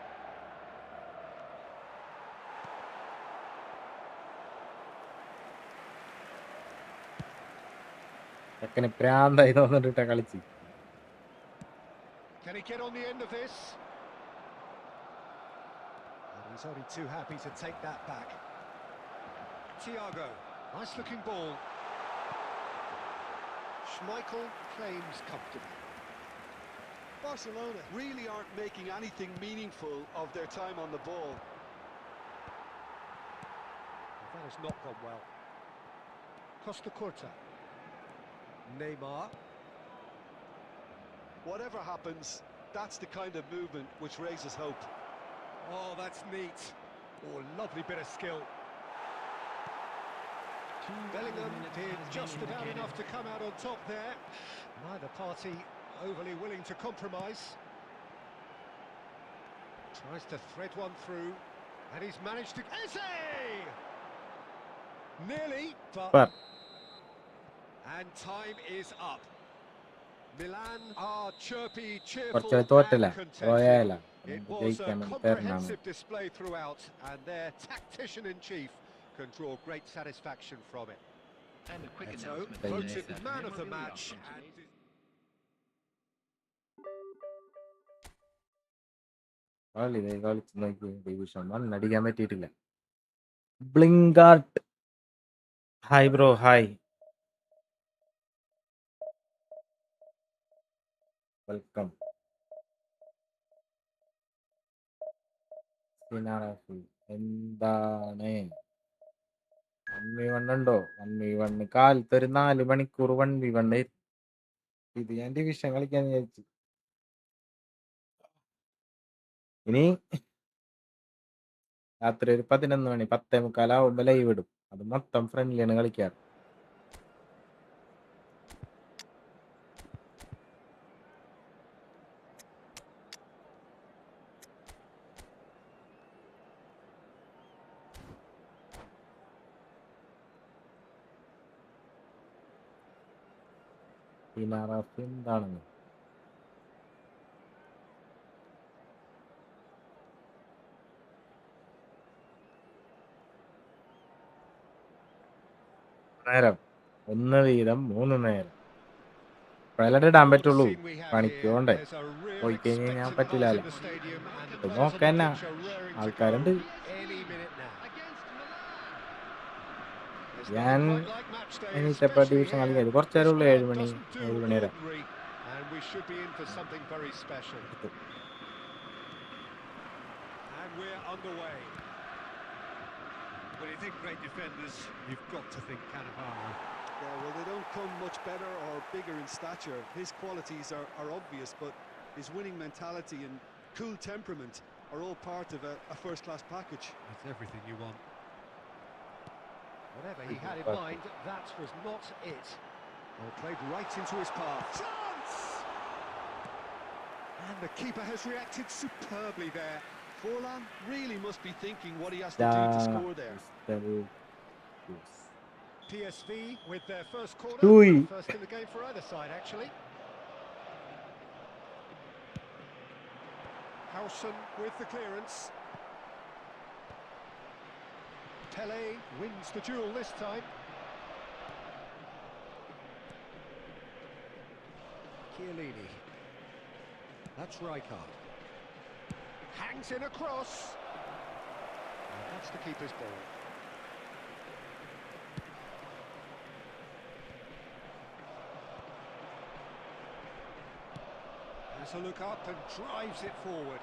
ചെക്കന് പ്രാന്തായി തോന്നിട്ടാ കളിച്ച്. Can he get on the end of this? And he's only too happy to take that back. Thiago. Nice looking ball. Schmeichel claims comfortably. Barcelona really aren't making anything meaningful of their time on the ball. Well, that has not gone well. Costa Curta. Neymar. Whatever happens, that's the kind of movement which raises hope. Oh, that's neat. Oh, lovely bit of skill. Bellingham did just about enough to come out on top there. Neither party overly willing to compromise. Tries to thread one through, and he's managed to... Essay! Nearly, but... And time is up. Milan are chirpy, cheerful കുറച്ച് തോറ്റല്ല and contented. പോയാല It was a ജയിക്കാൻ വേണ്ടി തരണം. comprehensive display throughout, and their tactician-in-chief can draw great satisfaction from it. And a quick Eto announcement. voted that man of the memorabilia match. from And today's- കളിച്ച് നോക്കി division 1 അടിക്കാൻ പറ്റിയിട്ടില്ല. ബ്ലിങ്കാർട്ട് hi bro hi welcome. എന്താണ് 1v1 ഉണ്ടോ? 1v1 കാലത്ത് ഒരു 4 മണിക്കൂർ 1v1 ഇത് ഞാൻ ഡിവിഷൻ കളിക്കാൻ വിചാരിച്ചു. ഇനി രാത്രി ഒരു 11 മണി 10:45 ലൈവ് ഇടും. അത് മൊത്തം ഫ്രണ്ട്ലിയാണ് കളിക്കാറ്. എന്താണെന്ന് നേരം 1 വീതം 3 നേരം ഇപ്പോഴല്ലേ ഇടാൻ പറ്റുള്ളൂ. പണിക്ക് പോണ്ടേ? പോയി കഴിഞ്ഞാൽ ഞാൻ പറ്റില്ലല്ലോ. ഇത് നോക്കാനാ ആൾക്കാരുണ്ട്. ഞാൻ എണീറ്റപ്പോൾ ഡിവിഷൻ കളിക്കാൻ കുറച്ചു നേരം ഉള്ളൂ. 7 മണി വരെ. And we should be in for something very special. And we're underway. When you think great defenders, you've got to think Cannavaro. Yeah, well, they don't come much better or bigger in stature. His qualities are obvious, but his winning mentality and cool temperament are all part of a first-class package. It's everything you want. Whatever he had in Perfect. mind, that was not it. Well, played right into his path. Chance! And the keeper has reacted superbly there. Forlan really must be thinking what he has to do to score there. Still PSV with their first corner. Ui. First in the game for either side, actually. Howson with the clearance. Pele wins the duel this time. Chiellini. That's Rijkaard. Hangs in a cross. And that's the keeper's ball. Has a look up and drives it forward.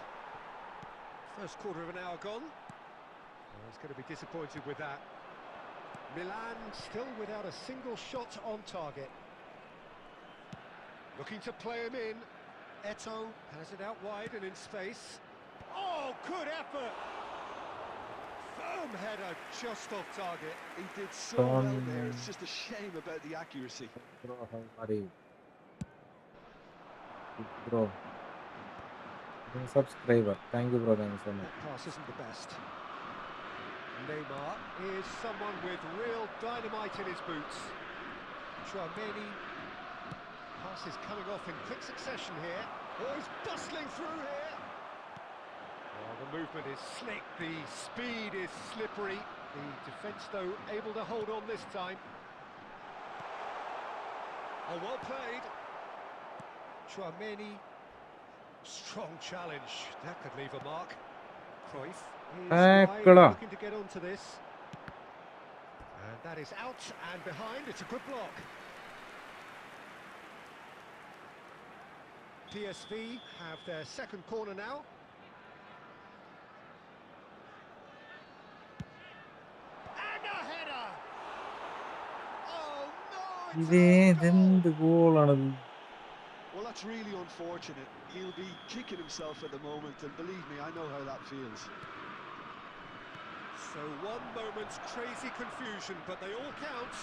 First quarter of an hour gone. Oh, he's going to be disappointed with that. Milan still without a single shot on target. Looking to play him in. Eto'o has it out wide and in space. Oh, good effort! Firm header just off target. He did so well there. It's just a shame about the accuracy. bro, how are you? Bro. Subscriber. Thank you, bro. Thank you so much. That pass isn't the best. Neymar is someone with real dynamite in his boots. Tchouaméni. Pass is coming off in quick succession here. Oh, he's bustling through here. Oh, the movement is slick, the speed is slippery. The defence, though, able to hold on this time. Oh, well played. Tchouaméni. Strong challenge. That could leave a mark. Cruyff is wide, looking to get onto this. And that is out and behind. It's a good block. PSV have their second corner now. And a header! Oh no! ഇതെന്ത് ഗോളാണത്? Well, that's really unfortunate. He'll be kicking himself at the moment, and believe me, I know how that feels. So one moment's crazy confusion, but they all count.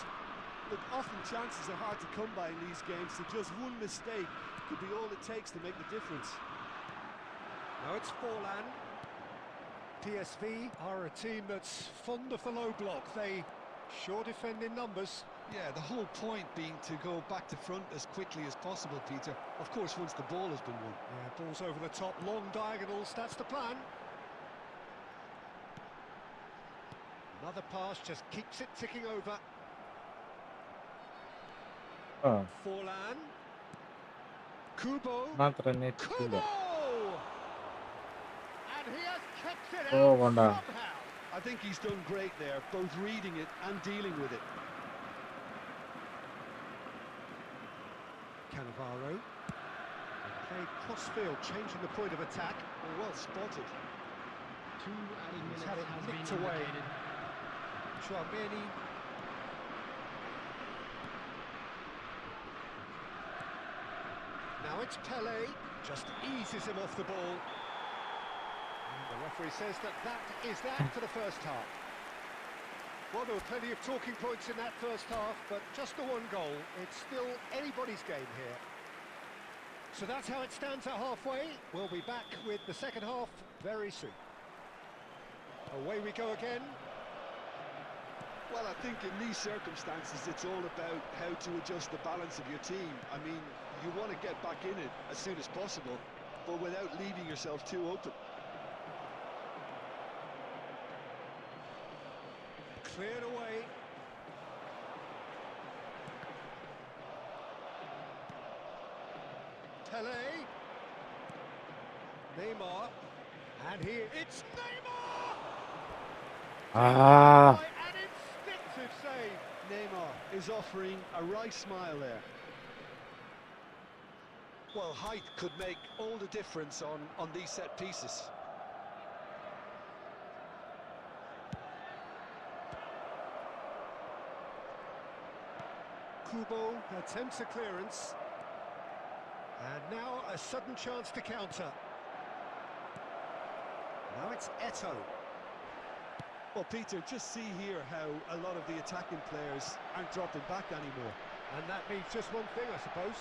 Look, often chances are hard to come by in these games, so just one mistake could be all it takes to make the difference. Now it's Forlan. PSV are a team that's fond of the low block. They sure defend in numbers. Yeah, the whole point being to go back to front as quickly as possible, Peter. Of course, once the ball has been won. Yeah, balls over the top, long diagonals, that's the plan. Another pass just keeps it ticking over. Ah, Forlan. Kubo. മാത്രം net ഇല്ല. Kubo! And he has kept it Oh, out Wanda. somehow. I think he's done great there, both reading it and dealing with it. Cannavaro. Played cross-field, changing the point of attack. Well spotted. 2 added He's minutes had it has been nicked away. indicated. Tchouaméni. Now it's Pele, just eases him off the ball. And the referee says that is that for the first half. Well, there were plenty of talking points in that first half, but just the one goal. It's still anybody's game here. So that's how it stands at halfway. We'll be back with the second half very soon. Away we go again. Well, I think in these circumstances, it's all about how to adjust the balance of your team. I mean, you want to get back in it as soon as possible, but without leaving yourself too open. Cleared away. Pele. Neymar. And here it's Neymar! Ah, An instinctive save. Neymar is offering a wry smile there. Well, height could make all the difference on these set pieces. Kubo attempts a clearance. And now a sudden chance to counter. Now it's Eto. Well, Peter, just see here how a lot of the attacking players aren't dropping back anymore. And that means just one thing, I suppose.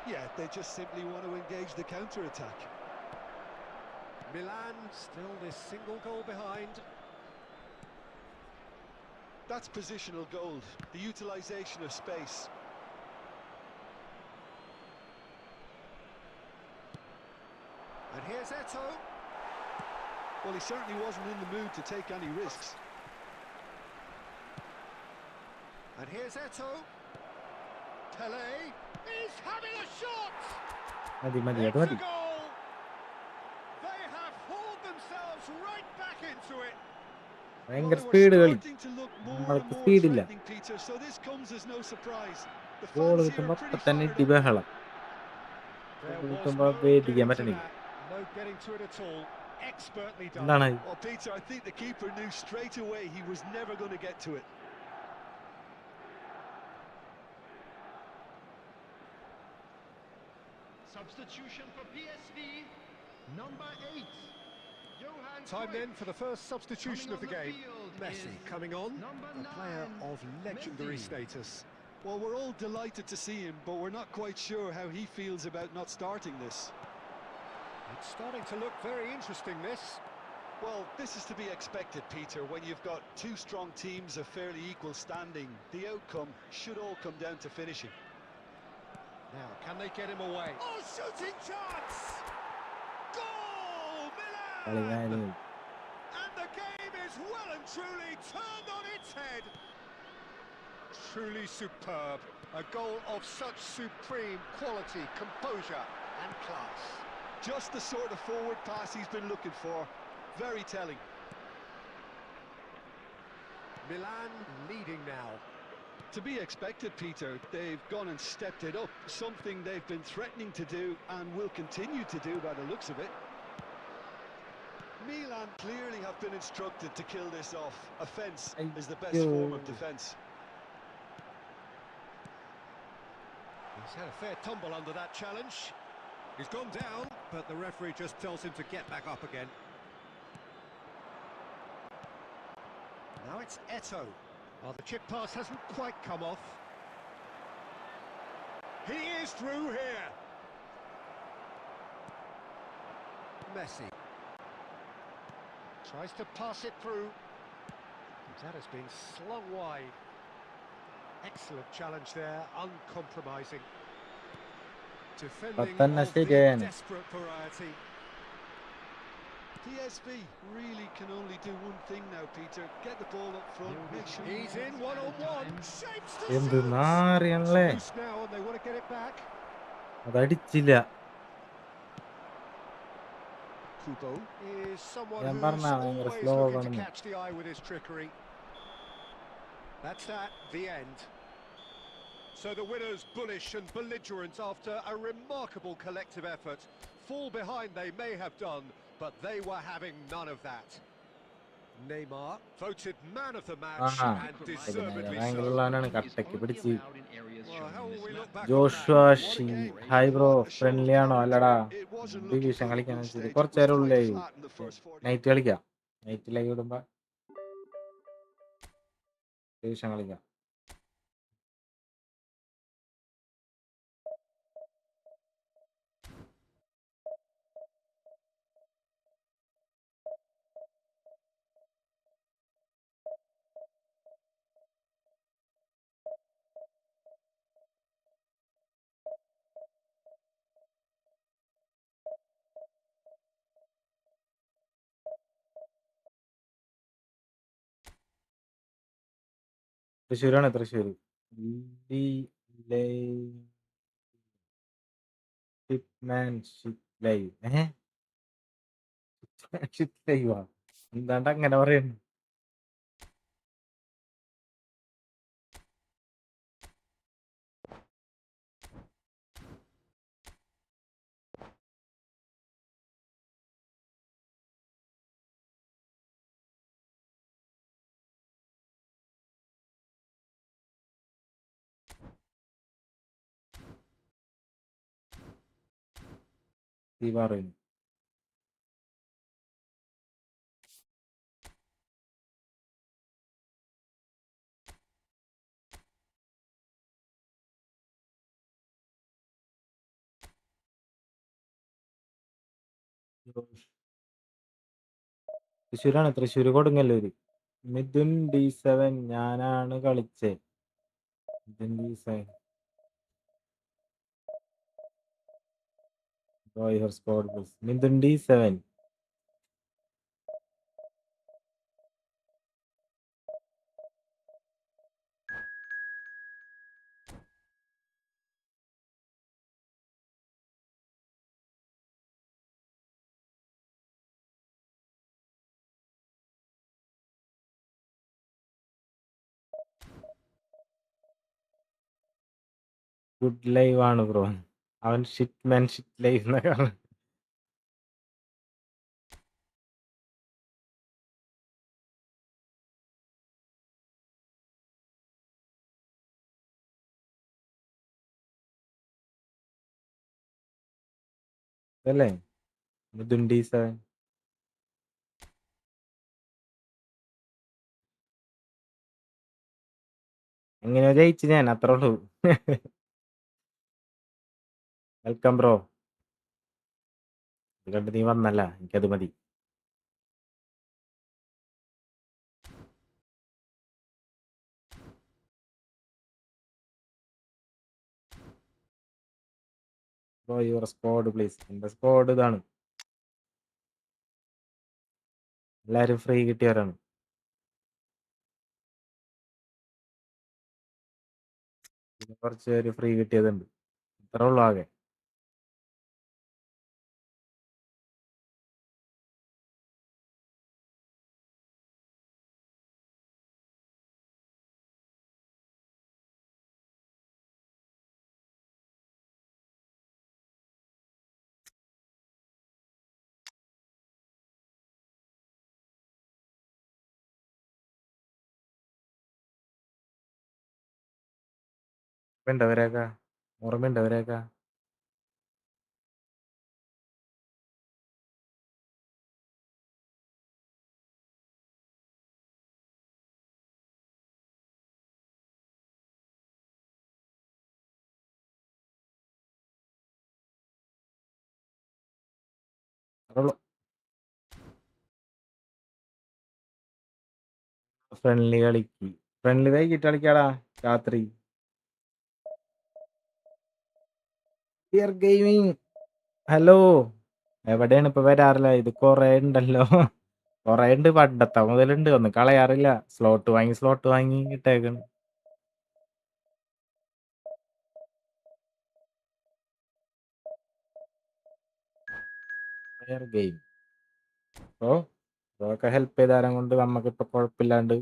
Yeah, they just simply want to engage the counter-attack. Milan still this single goal behind. That's positional gold, the utilisation of space. And here's Eto. Well, he certainly wasn't in the mood to take any risks. And here's Eto. Pele is having a shot! മതി മതി അത് It's മതി. a goal! They have hauled themselves right back into it. ഭയങ്കര Well, they were speed കളി. starting to look more and നമ്മൾക്ക് more സ്പീഡില്ല. threatening, Peter, so this comes as no surprise. The goal fans here കിട്ടുമ്പോ are അപ്പൊ pretty തന്നെ fired ഇടി up. ബഹളം. There goal was കിട്ടുമ്പോ no wait ചെയ്യാൻ getting to പറ്റണില്ല. that. No getting to it at all. Expertly done. എന്താണ് Well, Peter, I think the keeper knew straight away he was never going to get to it. Substitution for PSV, number 8. Johan Time Cruyff. then for the first substitution Coming of the on the game. field Messi is coming on. number A player 9, of legendary Messi. status. Well, we're all delighted to see him, but we're not quite sure how he feels about not starting this. It's starting to look very interesting, this. Well, this is to be expected, Peter. When you've got two strong teams of fairly equal standing, the outcome should all come down to finishing. Now, can they get him away? Oh, shooting chance! Goal, കളി Milan! കഴിഞ്ഞു. And the game is well and truly turned on its head. Truly superb. A goal of such supreme quality, composure and class. Just the sort of forward pass he's been looking for. Very telling. Milan leading now. To be expected, Peter. They've gone and stepped it up. Something they've been threatening to do and will continue to do by the looks of it. Milan clearly have been instructed to kill this off. Offence is the best form of defence. He's had a fair tumble under that challenge. He's gone down, but the referee just tells him to get back up again. Now it's Eto. Oh, the chip pass hasn't quite come off. He is through here. Messi tries to pass it through. That has been slung wide. Excellent challenge there, uncompromising. Defending Patan of the ശരിയാണ്. desperate variety. PSV really can only do one thing now, Peter. Get the ball up front, make sure... He's in one-on-one. Shapes to എന്ത് shoot! നാറിയാണല്ലേ. Loose now and they want to get it back. അതടിച്ചില്ല. Kubo is someone ഞാൻ who's പറഞ്ഞ ഭയങ്കര always slow looking to ആണെന്ന്. catch the eye with his trickery. That's that, the end. So the winners bullish and belligerent after a remarkable collective effort. Fall behind they may have done, but they were having none of that. Neymar voted man of the match and deservedly so. ബാംഗ്ലൂരിലാണ് കട്ടക്ക് പിടിച്ച്. Well, how will we look back on Joshua that? ഷി hi bro, friendly ആണോ? അല്ലടാ, It wasn't division looking for a കളിക്കാൻ group stage. It കുറച്ച് was നേരം ഉള്ളേ. quite flat in the first 40. Night കളിക്കാം. നൈറ്റിലേക്ക് വിടുമ്പോ ഡിവിഷൻ കളിക്കാം. തൃശ്ശൂരാണ്, തൃശ്ശൂർ. ലൈവ് ലൈവാ എന്താണ്ട് അങ്ങനെ പറയുന്നു. ഈ പറയുന്നു തൃശ്ശൂരാണ്, തൃശ്ശൂർ കൊടുങ്ങല്ലൂര്. മിഥുൻ D7 ഞാനാണ് കളിച്ചേ. Mithun D7 your squad please. Mithun D7 good live ആണ് ബ്രോ. അവൻ ഷിറ്റ് ലൈവ് എന്നൊക്കെ. അല്ലേ മിഥുൻ D7 എങ്ങനെയോ ജയിച്ചു ഞാൻ, അത്രേ ഉള്ളൂ. Welcome bro. ഇത് കണ്ട് നീ വന്നല്ല, എനിക്കത് മതി. Bro your squad please. എന്റെ സ്ക്വാഡ് ഇതാണ്, എല്ലാരും ഫ്രീ കിട്ടിയവരാണ്. പിന്നെ കുറച്ച് പേര് ഫ്രീ കിട്ടിയതുണ്ട്, ഇത്രേ ഉള്ളൂ ആകെ. ഓർമ്മയുണ്ടവരേക്കാ, ഓർമ്മയുണ്ടവരേക്കാ. ഫ്രണ്ട്ലി കളിക്ക്, ഫ്രണ്ട്ലി വൈകിട്ട് കളിക്കാടാ, രാത്രി. ഗെയിമിങ് ഹലോ, എവിടെയാണ് ഇപ്പൊ വരാറില്ല. ഇത് കൊറേ ഉണ്ടല്ലോ, കൊറേ ഉണ്ട്, പണ്ടത്തെ മുതലുണ്ട്, ഒന്നും കളയാറില്ല. സ്ലോട്ട് വാങ്ങി ഇട്ടേക്കണ്. ഗെയിം ഓ അതൊക്കെ ഹെൽപ്പ് ചെയ്താരം കൊണ്ട് നമ്മക്കിപ്പൊ കുഴപ്പമില്ലാണ്ട്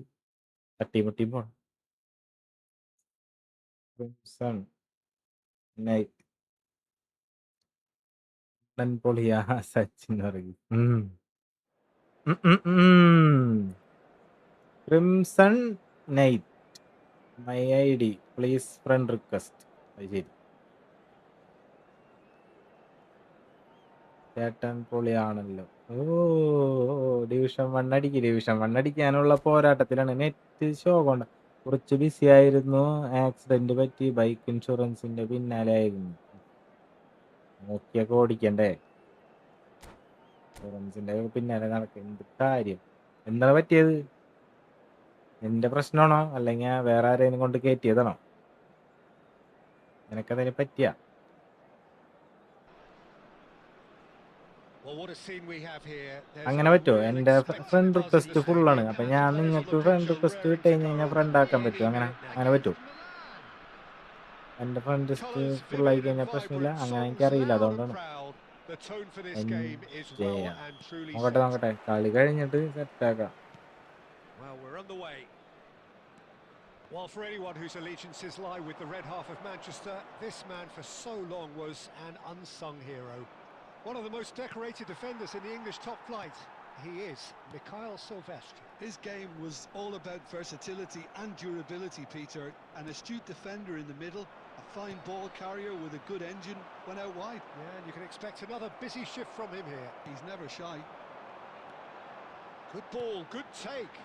തട്ടിമുട്ടി പോണം. പൊളിയാ സച്ചിൻ പറയും. Crimson night my ID please friend request. അത് ശരി, ചേട്ടൻ പൊളിയാണല്ലോ. ഓ ഡിവിഷൻ 1 അടിക്കാനുള്ള പോരാട്ടത്തിലാണ്. നെറ്റ് ഷോ കൊണ്ട് കുറച്ച് ബിസി ആയിരുന്നു, ആക്സിഡന്റ് പറ്റി, ബൈക്ക് ഇൻഷുറൻസിന്റെ പിന്നാലെ ആയിരുന്നു. നോക്കിയൊക്കെ ഓടിക്കണ്ടേ, ഇൻഷുറൻസിന്റെ പിന്നാലെ നടക്കുക, എന്ത് കാര്യം. എന്താണ് പറ്റിയത്? നിന്റെ പ്രശ്നമാണോ അല്ലെങ്കിൽ വേറെ ആരെയും കൊണ്ട് കയറ്റിയതാണോ? നിനക്കതിനെ പറ്റിയ? Well, what a scene we have here. There's അങ്ങനെ a പറ്റുമോ? real എൻ്റെ expected friend buzz in the request ഫുള്ളാണ്. stadium, അപ്പം and the ഞാൻ players on നിങ്ങൾക്ക് the pitch friend are request raring വിട്ട് to കഴിഞ്ഞ് go കഴിഞ്ഞാൽ ഫ്രണ്ട് ആക്കാൻ any പറ്റുമോ? അങ്ങനെ minute പറ്റുമോ? now. എൻ്റെ ഫ്രണ്ട് ലിസ്റ്റ് Colours ഫുള്ളായി vivid and കഴിഞ്ഞാൽ പ്രശ്നമില്ല. vibrant, അങ്ങനെ songs എനിക്കറിയില്ല, loud and അതുകൊണ്ടാണ്. proud. The tone for this game is enjoy well ചെയ്യാം. and truly നോക്കട്ടെ set. കളി കഴിഞ്ഞിട്ട് സെറ്റാക്കാം. Well, we're underway. Well, for anyone whose allegiances lie with the red half of Manchester, this man for so long was an unsung hero. One of the most decorated defenders in the English top flight. He is Mikhail Silvestre. His game was all about versatility and durability, Peter. An astute defender in the middle, a fine ball carrier with a good engine, went out wide. Yeah, and you can expect another busy shift from him here. He's never shy. Good ball, good take.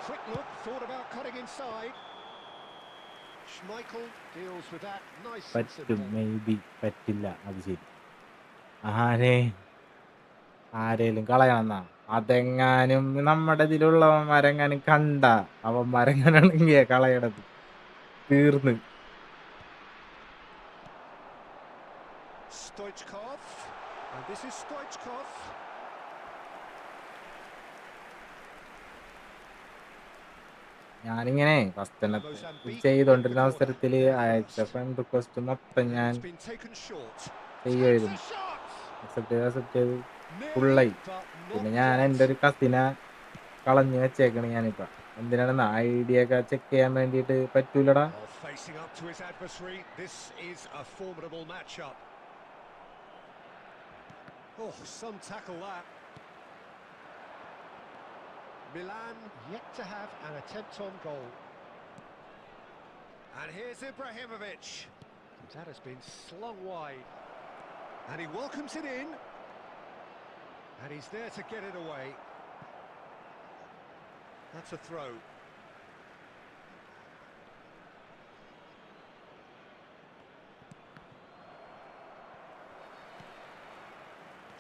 Quick look, thought about cutting inside. Schmeichel deals with that nice and പറ്റും, simple. May be പറ്റില്ല, അത് ശരി. ആരേ ആരേലും കളയണമെന്നാ. അതെങ്ങാനും നമ്മുടെ ഇതിലുള്ളവന്മാരെങ്ങാനും കണ്ട അവന്മാരെങ്ങാനാണെങ്കിയ കളയണത് തീർന്ന്. Stoichkov, and this is Stoichkov. ഞാനിങ്ങനെ first തന്നെ ചെയ്തോണ്ടിരുന്ന അവസരത്തില് അയച്ച ഫ്രണ്ട് റിക്വസ്റ്റ് മൊത്തം ഞാൻ It's been taken short. ചെയ്യുമായിരുന്നു. അക്സെപ്റ്റ് ചെയ്ത് ഫുള്ളായി. പിന്നെ ഞാൻ എൻ്റെ ഒരു കസിനെ കളഞ്ഞു വെച്ചേക്കണ് ഞാനിപ്പ. എന്തിനാണെന്ന് ഐഡിയ ഒക്കെ ചെക്ക് ചെയ്യാൻ വേണ്ടിയിട്ട് പറ്റൂലടാ. Well, facing up to his adversary, this is a formidable matchup. Oh, some tackle that. Milan yet to have an attempt on goal. And here's Ibrahimovic. That has been slung wide. And he welcomes it in. And he's there to get it away. That's a throw.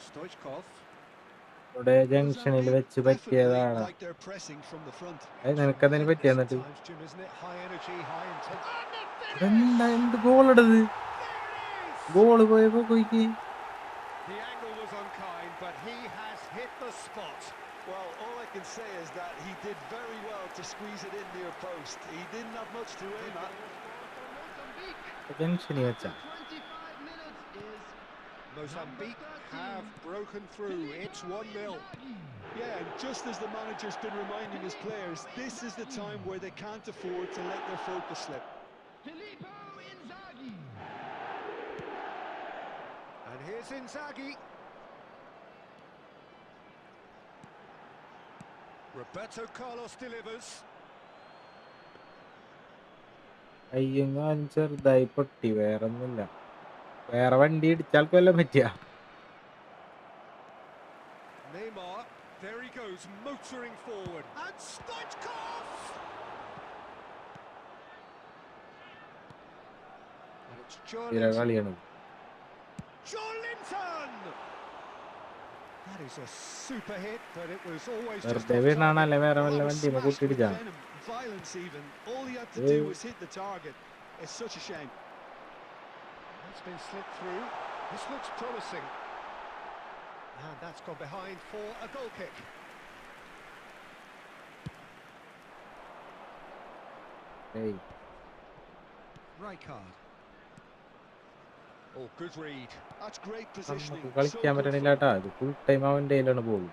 Stoichkov. ഇവിടെ ജംഗ്ഷനിൽ വെച്ച് പറ്റിയതാണ്. Like they're pressing from the front. നിനക്കതിന് പറ്റിയ എന്നിട്ട് Times, Jim, isn't it? High energy, high intensity. എന്ത് goal ഇടത്? Goal പോയപ്പോ കൊയ്ക്ക് The angle was unkind, but he has hit the spot. Well, all I can say is that he did very well to squeeze it in near post. He didn't have much to aim at. ജംഗ്ഷനിൽ വെച്ചാ. 25 minutes is Mozambique have broken through. It's 1-0. Yeah, and just as the manager's been reminding his players, this is the time where they can't afford to let their focus slip. Filippo Inzaghi. And here's Inzaghi. Roberto Carlos delivers. അയ്യങ്ങാൻ ചെറുതായി പൊട്ടി, വേറൊന്നുമില്ല. വേറെ വണ്ടി ഇടിച്ചാൽ കൊല്ലം പറ്റിയ. Neymar, there he goes, motoring forward. And Stoichkov! And it's കളിയാണ്. Joelinton! That is a super hit, but it was always just വെറുതെ വീണാണല്ലേ വേറെ വല്ല Well, വണ്ടിയുമ്പോ smashed with കൂട്ടിയിടിച്ചാ. venom, violence even. All he had to do was hit the target. It's such a shame. It's been slipped through. This looks promising. And that's gone behind for a goal kick. ഏയ് Rijkaard. Oh, good read. That's great നമുക്ക് positioning. So കളിക്കാൻ good പറ്റണില്ല കേട്ടാ. ഇത് full time അവൻ്റെ കയ്യിലാണ് ball.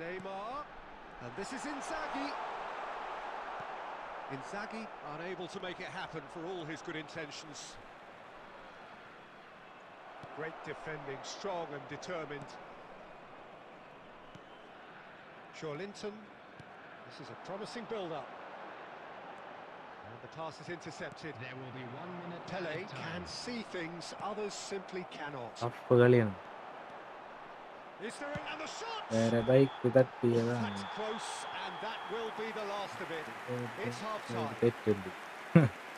Neymar. And this is Inzaghi. Inzaghi unable to make it happen for all his good intentions. Great defending, strong and determined. Joelinton. This is a promising build-up. And the pass is intercepted. There will be 1 minute. Pele added time. can see things others simply cannot. Tough കളിയാണ്. Is there and the shot? വേറെ bike തട്ടിയതാണ്. That's close, and that will be the last of it. It's half-time. തെറ്റുണ്ട്.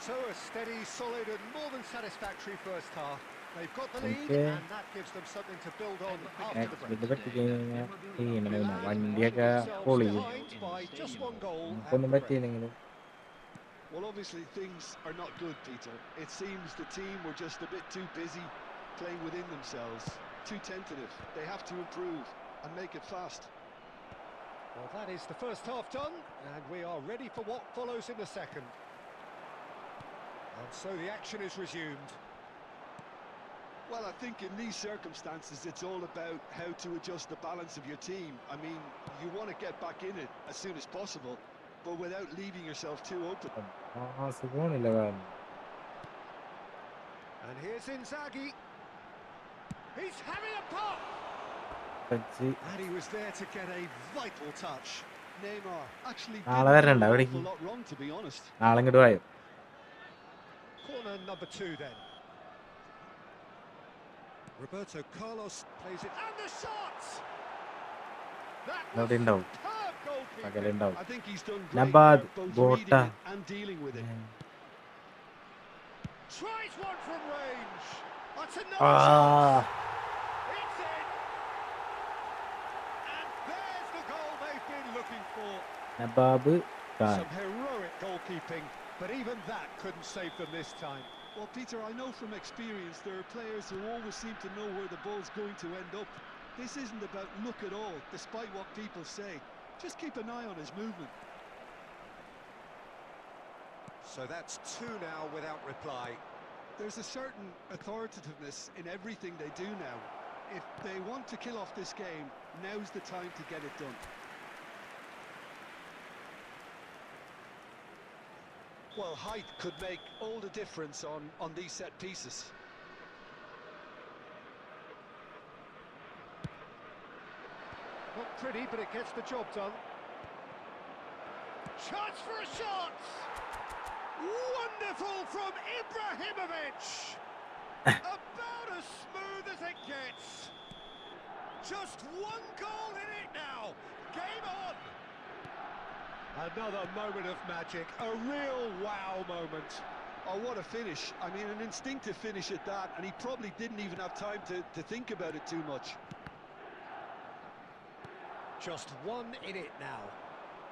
So a steady, solid and more than satisfactory first half. They've got the lead Okay. and that gives them something to build on after the break. Accident പറ്റിക്കഴിഞ്ഞാൽ ചെയ്യണമില്ല. വണ്ടിയൊക്കെ Themselves പൊളിയും. behind by just one goal at നമുക്കൊന്നും the break. പറ്റിയില്ലെങ്കിലും Well, obviously things are not good, Peter. It seems the team were just a bit too busy playing within themselves, too tentative. They have to improve and make it fast. Well, that is the first half done, and we are ready for what follows in the second. And so the action is resumed. Well, I think in these circumstances it's all about how to adjust the balance of your team. I mean, you want to get back in it as soon as possible, but without leaving yourself too open. സുഖമില്ല കാരണം. And here's Inzaghi. He's having a pop! പറ്റി And he was there to get a vital touch. Neymar actually നാളെ didn't വരണ്ട do an അവിടേക്ക്. awful lot wrong, to be honest. നാളെ ഇങ്ങോട്ട് പോയോ. Corner number 2 then. Roberto Carlos plays it. And the shot! That was അവിടെ ഉണ്ടാവും. superb goalkeeping. പകലുണ്ടാവും. I think he's done great Nabad, there, both Bota. reading it and dealing with it. Tries one from range. That's another ആ shot. It's in. നബാബ് Khan. Some heroic goalkeeping, but even that couldn't save them this time. Well, Peter, I know from experience there are players who always seem to know where the ball's going to end up. This isn't about luck at all, despite what people say. Just keep an eye on his movement. So that's two now without reply. There's a certain authoritativeness in everything they do now. If they want to kill off this game, now's the time to get it done. Well, height could make All the difference on these set pieces. not pretty, but it gets the job done. Chance for a shot! Wonderful from Ibrahimovic! About as smooth as it gets. Just one goal in it now. Game on! Another moment of magic, a real wow moment. Oh, what a finish. I mean, an instinctive finish at that, and he probably didn't even have time to think about it too much. Just one in it now.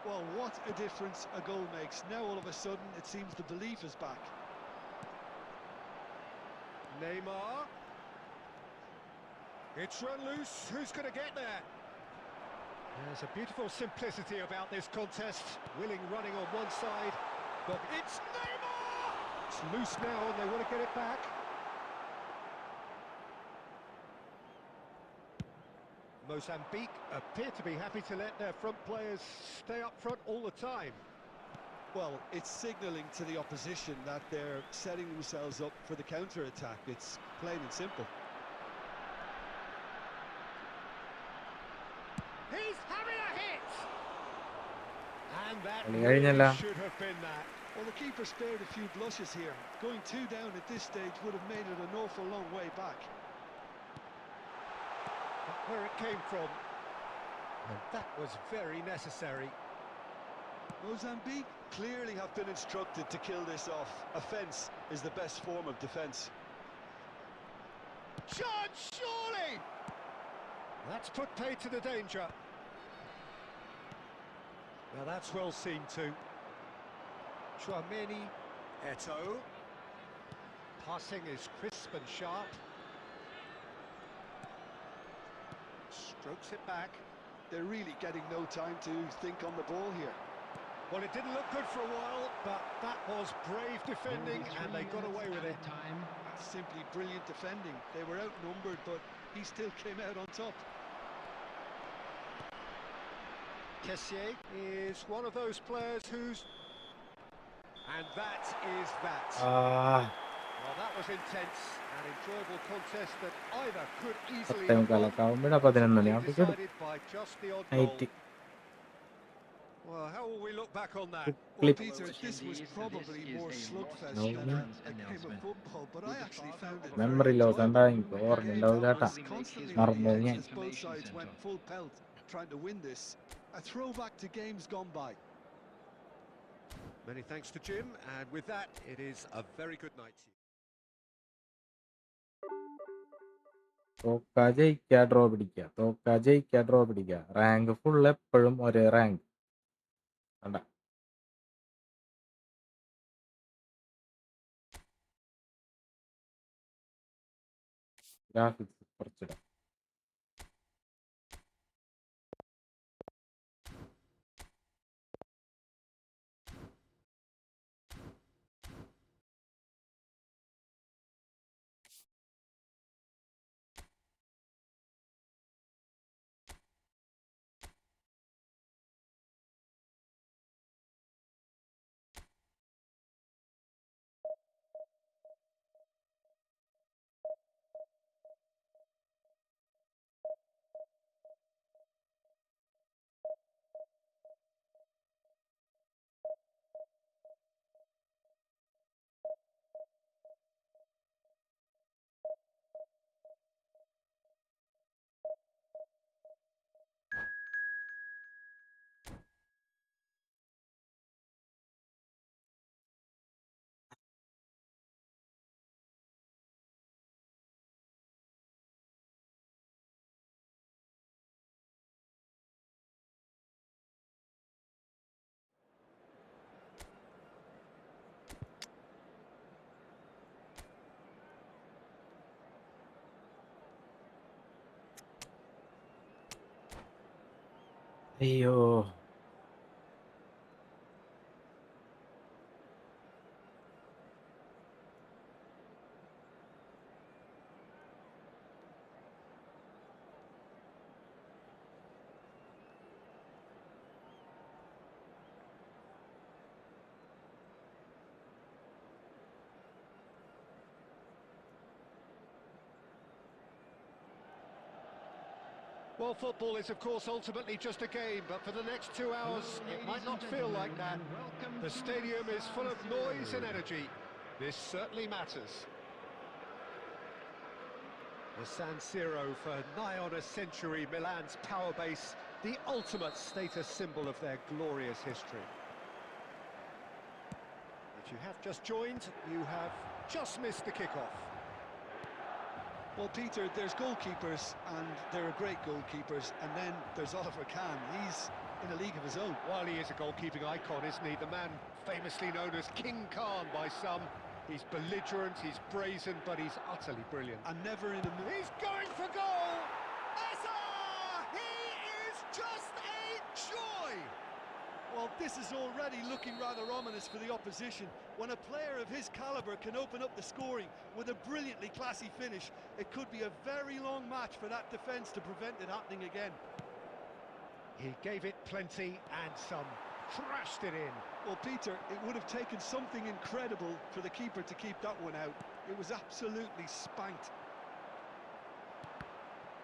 Well, what a difference a goal makes. Now, all of a sudden, it seems the belief is back. Neymar. It's run loose. Who's going to get there? There's a beautiful simplicity about this contest. Willing running on one side, but it's Neymar! It's loose now and they want to get it back. Mozambique appear to be happy to let their front players stay up front all the time. Well, it's signalling to the opposition that they're setting themselves up for the counter-attack. It's plain and simple. He's having a hit! And that കളി really കഴിഞ്ഞല്ലോ. should have been that. Well, the keeper spared a few blushes here. Going two down at this stage would have made it an awful long way back. Where it came from. And that was very necessary. Mozambique clearly have been instructed to kill this off. Offence is the best form of defence. Chance, surely! That's put paid to the danger. Now that's well seen too. Chouameni, Eto'o. Passing is crisp and sharp. Strokes it back. They're really getting no time to think on the ball here. Well, it didn't look good for a while, but that was brave defending and they got away with it. Time. Simply brilliant defending. They were outnumbered, but he still came out on top. Kessié is one of those players who's... And that is that. Well, that was intense, an enjoyable contest that either could easily have won, പത്തേമുക്കാലൊക്കെ but 11 was മണിയാകുമ്പോൾ കിട്ടും. decided by just the odd goal. Night Well, how will we look back on that? Well, clip. Peter, this was probably more slugfest No, than no. a game of football, but I actually found it memory very loss enjoyable. എന്താ എനിക്ക് ഓർമ്മയുണ്ടാവില്ല It കേട്ടാ. was constantly on മറന്നു the edge ഞാൻ. as both sides went full pelt trying to win this. A throwback to games gone by. Many thanks to Jim, and with that, it is a very good night to you. തോക്കാ ജയിക്കാ draw പിടിക്കുക, തോക്കാ ജയിക്കാ draw പിടിക്കുക. Rank full എപ്പോഴും ഒരേ rank. കണ്ട graphics കുറച്ചിടാം. അയ്യോ. Well, football is, of course, ultimately just a game, but for the next 2 hours, it might not feel like that. The stadium is full of noise and energy. This certainly matters. The San Siro for nigh on a century, Milan's power base, the ultimate status symbol of their glorious history. If you have just joined, you have just missed the kickoff. Well, Peter, there's goalkeepers, and there are great goalkeepers, and then there's Oliver Kahn. He's in a league of his own. While he is a goalkeeping icon, isn't he? The man famously known as King Khan by some. He's belligerent, he's brazen, but he's utterly brilliant. And never in a... He's going for goal! Essa! He is just a joy! Well, this is already looking rather ominous for the opposition. When a player of his calibre can open up the scoring with a brilliantly classy finish, it could be a very long match for that defence to prevent it happening again. He gave it plenty and some. Thrashed it in. Well, Peter, it would have taken something incredible for the keeper to keep that one out. It was absolutely spanked.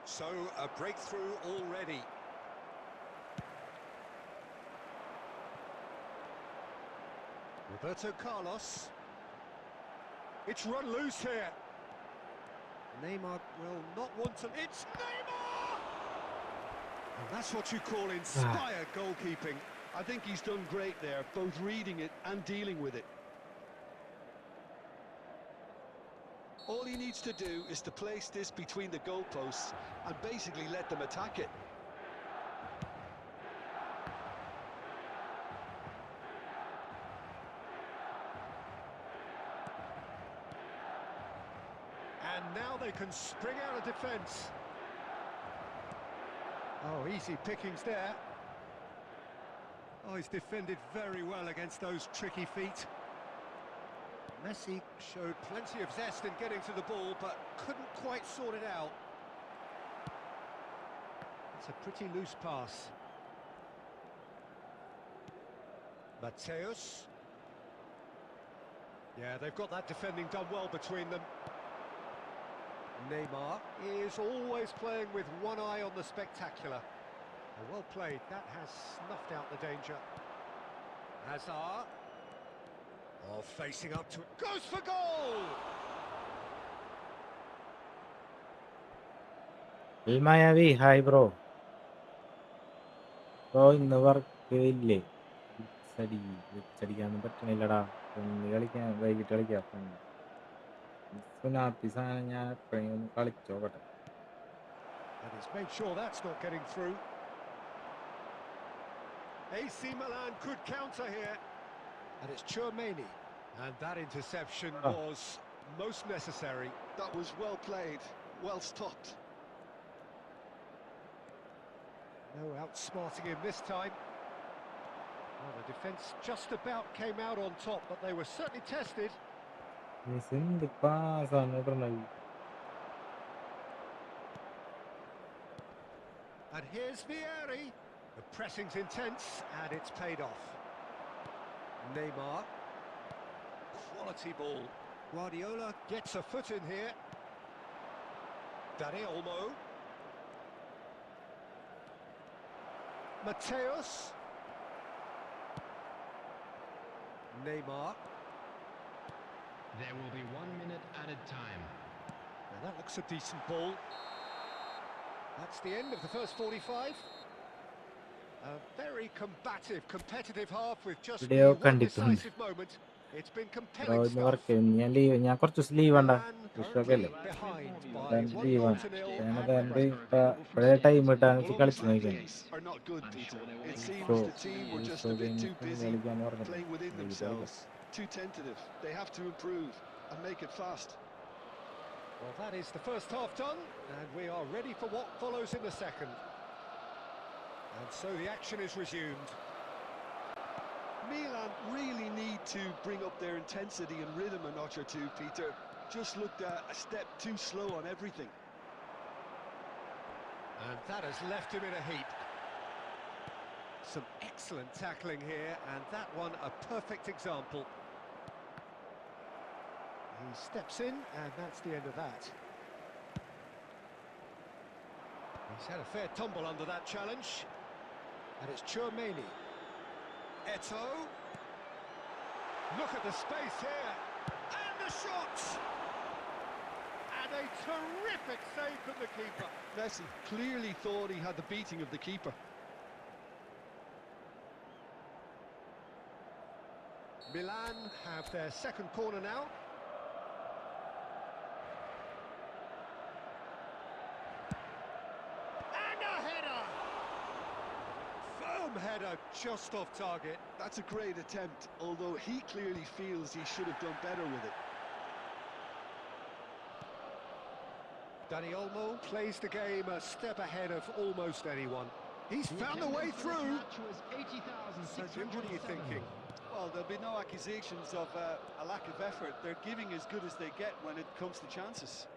So, a breakthrough already. Roberto Carlos. It's run loose here. Neymar will not want to... It's Neymar! And that's what you call inspired goalkeeping. I think he's done great there, both reading it and dealing with it. All he needs to do is to place this between the goalposts and basically let them attack it. And now they can spring out of defence. Oh, easy pickings there. Oh, he's defended very well against those tricky feet. Messi showed plenty of zest in getting to the ball, but couldn't quite sort it out. It's a pretty loose pass. Mateus. Yeah, they've got that defending done well between them. Neymar is always playing with one eye on the spectacular. Well played, that has snuffed out the danger. Hazard. Oh, facing up to it. Goes for goal! Ilmayavi, hi bro. Bro, ഇന്ന് work ഇല്ലേ? വിളിച്ചടിക്കാനൊന്നും പറ്റണില്ലടാ. വൈകിട്ട് കളിക്കാം. സാധനം ഞാൻ എപ്പോഴെങ്കിലും ഒന്ന് കളിച്ചോക്കട്ടെ. And he's made sure that's not getting through. AC Milan could counter here. And it's Chouameni. And that interception was most necessary. That was well played, well stopped. No outsmarting him this time. Well, the defence just about came out on top, but they were certainly tested. എന്ത് പാസാണ് പറഞ്ഞത്. And here's Vieri. The pressing's intense, and it's paid off. Neymar. Quality ball. Guardiola gets a foot in here. Dani Olmo. Mateus. Neymar. There will be 1 minute added time. Now that looks a decent ball. That's the end of the first 45. A very combative, competitive half with just one decisive moment. It's been compelling stuff. ഞാൻ കുറച്ച് ദിവസം leave വേണ്ട. വിഷുവൊക്കെയല്ലേ? Behind by ലീവാണ്. 1-0. ഞാനത് പഴയ time ഇട്ടാണ് കളിച്ച് നോക്കിയത്. Are not good, Peter. It seems the team were just a bit too busy playing within themselves. Too tentative. They have to improve and make it fast. Well, that is the first half done, and we are ready for what follows in the second. And so the action is resumed. Milan really need to bring up their intensity and rhythm a notch or two, Peter. Just looked a step too slow on everything. And that has left him in a heap. Some excellent tackling here, and that one a perfect example. He steps in, and that's the end of that. He's had a fair tumble under that challenge. And it's Chouameni. Eto'o. Look at the space here. And the shot! And a terrific save from the keeper. Messi clearly thought he had the beating of the keeper. Milan have their second corner now. And a header! Firm header just off target. That's a great attempt, although he clearly feels he should have done better with it. Dani Olmo plays the game a step ahead of almost anyone. He's found a way through. Jim, what are you thinking? Well, there'll be no accusations of a lack of effort. They're giving as good as they get when it comes to chances.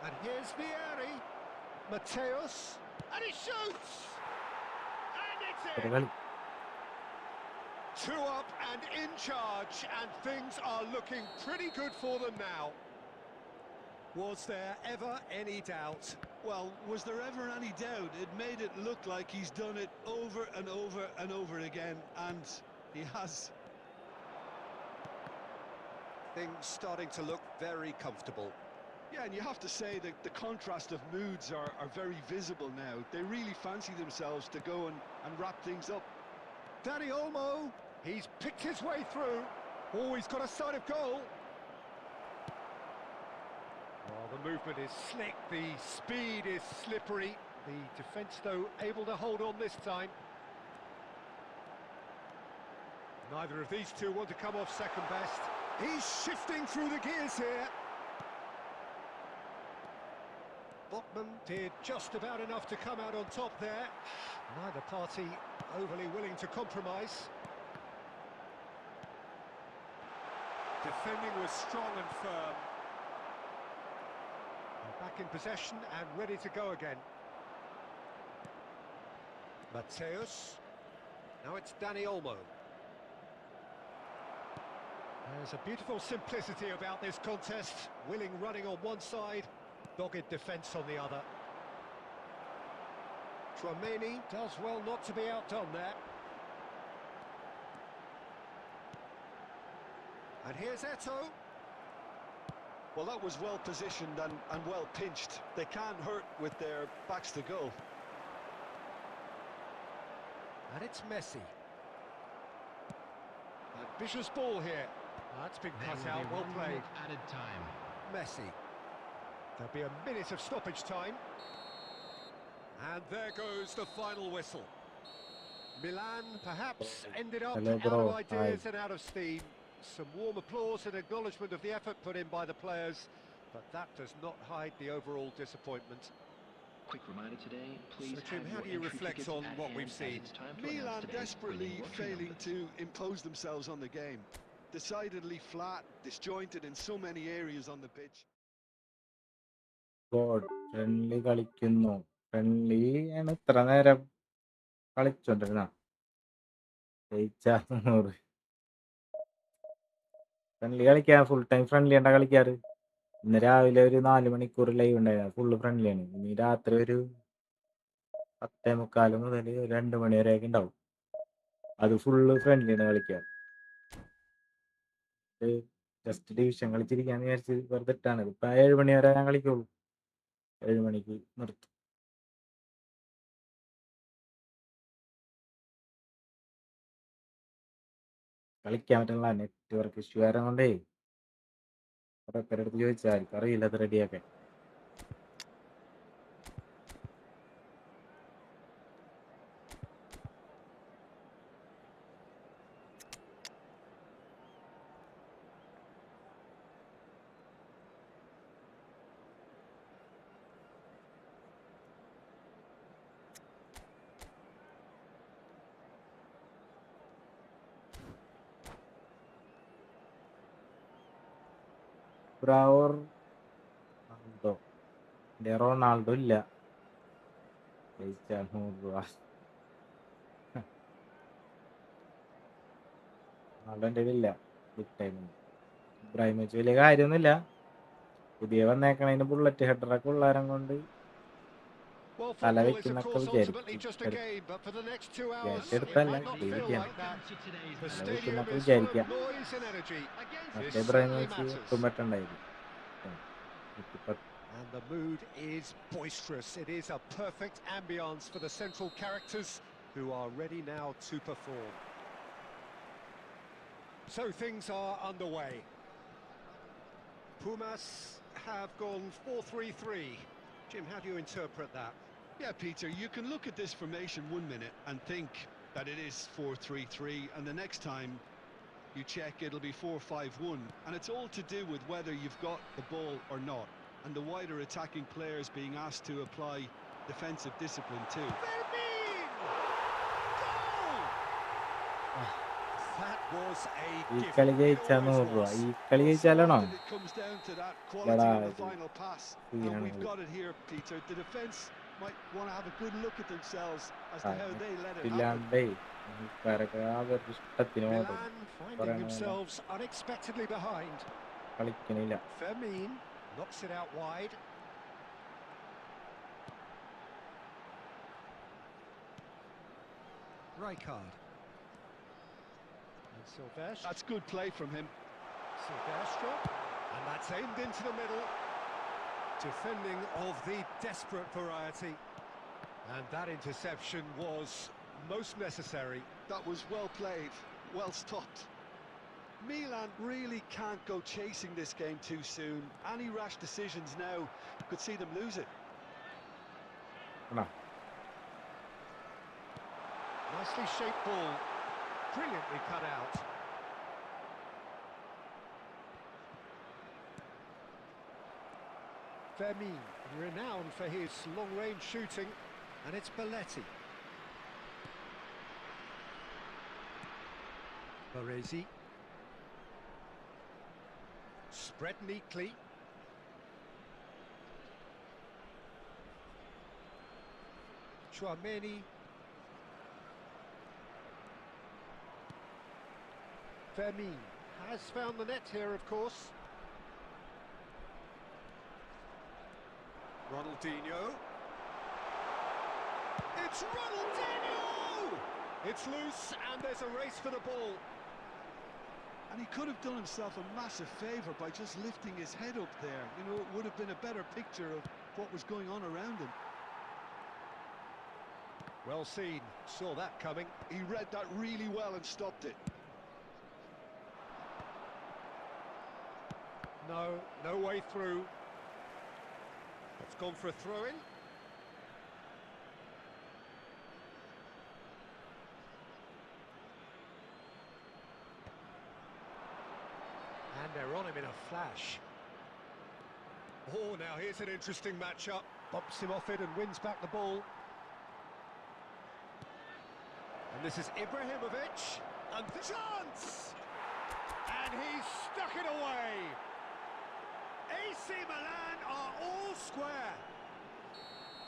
And here's Vieri. Mateus. And he shoots! And it's in! Two up and in charge, and things are looking pretty good for them now. Was there ever any doubt? Well, was there ever any doubt? It made it look like he's done it over and over and over again, and he has. Things starting to look very comfortable. Yeah, and you have to say that the contrast of moods are very visible now. They really fancy themselves to go and wrap things up. Dani Olmo, he's picked his way through. Oh, he's got a sight of goal. Oh, the movement is slick, the speed is slippery. The defence, though, able to hold on this time. Neither of these two want to come off second best. He's shifting through the gears here. Botman did just about enough to come out on top there. Neither party overly willing to compromise. Defending was strong and firm. Back in possession and ready to go again. Mateus. Now it's Dani Olmo. There's a beautiful simplicity about this contest. Willing running on one side, dogged defence on the other. Chouameni does well not to be outdone there. And here's Eto'o. Well, that was well positioned and well pinched. They can't hurt with their backs to goal. And it's Messi. Ambitious ball here. That's been cut out, well played. Added time. Messi. There'll be a minute of stoppage time. And there goes the final whistle. Milan perhaps ended up Hello, out bro. of ideas Hi. and out of steam. Some warm applause and acknowledgement of the effort put in by the players, but that does not hide the overall disappointment. Quick reminder today, please. So, Jim, how do you reflect on what we've seen? Milan desperately failing to impose themselves on the game. Decidedly flat, disjointed in so many areas on the pitch. God friendly കളിക്കുന്നു. Friendly ആണ് ഇത്ര നേരം കളിച്ചോണ്ടിരുന്ന ജയിച്ചാ 100. Friendly കളിക്കാൻ full time friendly ഉണ്ടാ കളിക്കാറ്. ഇന്ന് രാവിലെ ഒരു 4 മണിക്കൂർ ലൈവ് ഉണ്ടായിരുന്നു, ഫുള്ള് ഫ്രണ്ട്ലിയാണ്. ഇനി രാത്രി ഒരു 10:45 മുതൽ 2 മണി വരെയൊക്കെ ഉണ്ടാവും. അത് ഫുള്ള് ഫ്രണ്ട്ലിയാണ് കളിക്കാൻ. ജസ്റ്റ് ഡിവിഷൻ കളിച്ചിരിക്കാന്ന് വിചാരിച്ച് വെറുതെ ഇട്ടാണ്. ഇപ്പൊ 7 മണി വരെ ഞാൻ കളിക്കുള്ളൂ. 7 മണിക്ക് നിർത്തും. കളിക്കാൻ പറ്റുള്ള നെറ്റ്വർക്ക് ഇഷ്യൂ കാരണം കൊണ്ടേ ഓരോരുത്തരുടെ അടുത്ത് ചോദിച്ചാൽ ആർക്കും അറിയില്ല അത് റെഡിയാക്കാൻ. റൊണാൾഡോ. റൊണാൾഡോ ഇല്ല. ജയിച്ചാൽ 100 രൂപ. റൊണാൾഡോ എൻ്റെ ഇല്ല. Big time. ഇബ്രാഹിമോവിച്ച് വലിയ കാര്യമൊന്നുമില്ല. പുതിയ വന്നേക്കണതിന് ബുള്ളറ്റ് ഹെഡറൊക്കെ ഉള്ളാരം കൊണ്ട് Well, തല football is, of വെക്കുന്നൊക്കെ course, ultimately just a വിചാരിക്കും. game, but for the next 2 hours, it എടുത്തല്ല might not feel ജയിക്കാൻ. like that. The തല stadium വെക്കുന്നൊക്കെ is full വിചാരിക്കാം. of noise and energy. മറ്റേ This certainly ഇബ്രാഹിമോവിച്ച് matters. ഒട്ടും പറ്റണ്ടായിരുന്നു. And the mood is boisterous. It is a perfect ambience for the central characters who are ready now to perform. So things are underway. Pumas have gone 4-3-3. Jim, how do you interpret that? Yeah, Peter, you can look at this formation 1 minute and think that it is 4-3-3, and the next time you check it'll be 4-5-1, and it's all to do with whether you've got the ball or not, and the wider attacking players being asked to apply defensive discipline too. That was a ഈ gift. കളി It ജയിച്ചാൽ always 100 രൂപ. was. ഈ കളി So ജയിച്ചാലാണോ? often it comes down to that quality of the final pass, and we've got it here, Peter. The defence might want to have a good look at themselves as to how they let it happen. ഇല്ലാണ്ടേ അവരുടെ ഇഷ്ടത്തിന് ഓടും. Milan finding themselves unexpectedly behind. കളിക്കണില്ല. Fermin knocks it out wide. Rijkaard. And Silvestre. That's good play from him. Silvestre. And that's aimed into the middle. Defending of the desperate variety. And that interception was most necessary. That was well played, well stopped. Milan really can't go chasing this game too soon. Any rash decisions now could see them lose it. No. Nicely shaped ball, brilliantly cut out. Fermin, renowned for his long-range shooting, and it's Belletti. Baresi. Spread neatly. Chouameni. Fermin has found the net here, of course. Ronaldinho. It's Ronaldinho! It's loose and there's a race for the ball. And he could have done himself a massive favour by just lifting his head up there. You know, it would have been a better picture of what was going on around him. Well seen, saw that coming. He read that really well and stopped it. No way through. It's gone for a throw-in. And they're on him in a flash. Oh, now here's an interesting matchup. Bumps him off it and wins back the ball. And this is Ibrahimovic. And the chance! And he's stuck it away. AC Milan are all square.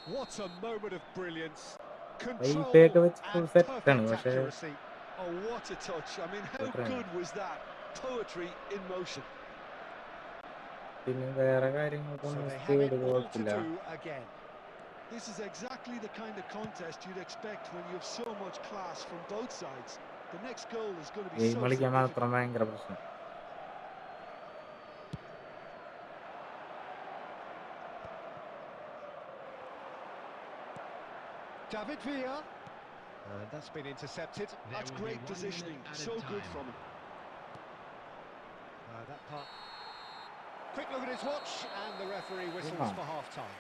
What a moment of brilliance. Control and perfect accuracy. Oh, what a touch. I mean, how good was that? Poetry in motion. So they have it all to do again. This is exactly the kind of contest you'd expect when you have so much class from both sides. The next goal is going to be so significant. David Villa. And that's been intercepted. That's great positioning. So good from him. That part. Quick look at his watch, and the referee whistles for half-time.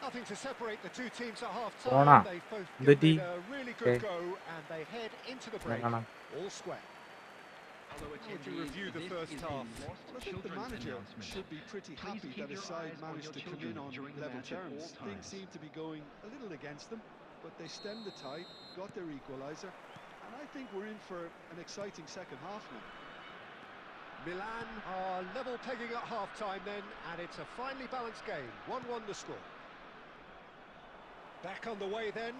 Nothing to separate the two teams at half-time. They've both given it a really good go, and they head into the break, all square. How would you review the first half? I think the manager should be pretty happy that his side managed to come in on level terms. Things seem to be going a little against them, but they stemmed the tide, got their equaliser, and I think we're in for an exciting second half now. Milan are level pegging at half-time then, and it's a finely balanced game. 1-1 the score. Back on the way then.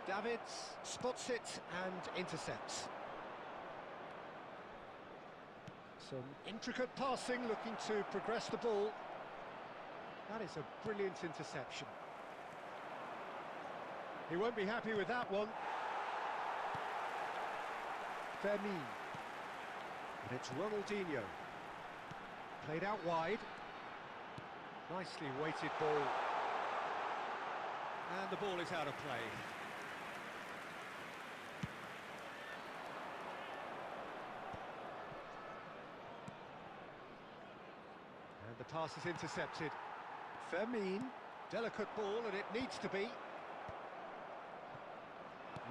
Davids spots it and intercepts. Some intricate passing, looking to progress the ball. That is a brilliant interception. He won't be happy with that one. Fermin. And it's Ronaldinho. Played out wide. Nicely weighted ball. And the ball is out of play. And the pass is intercepted. Fermin. Delicate ball, and it needs to be.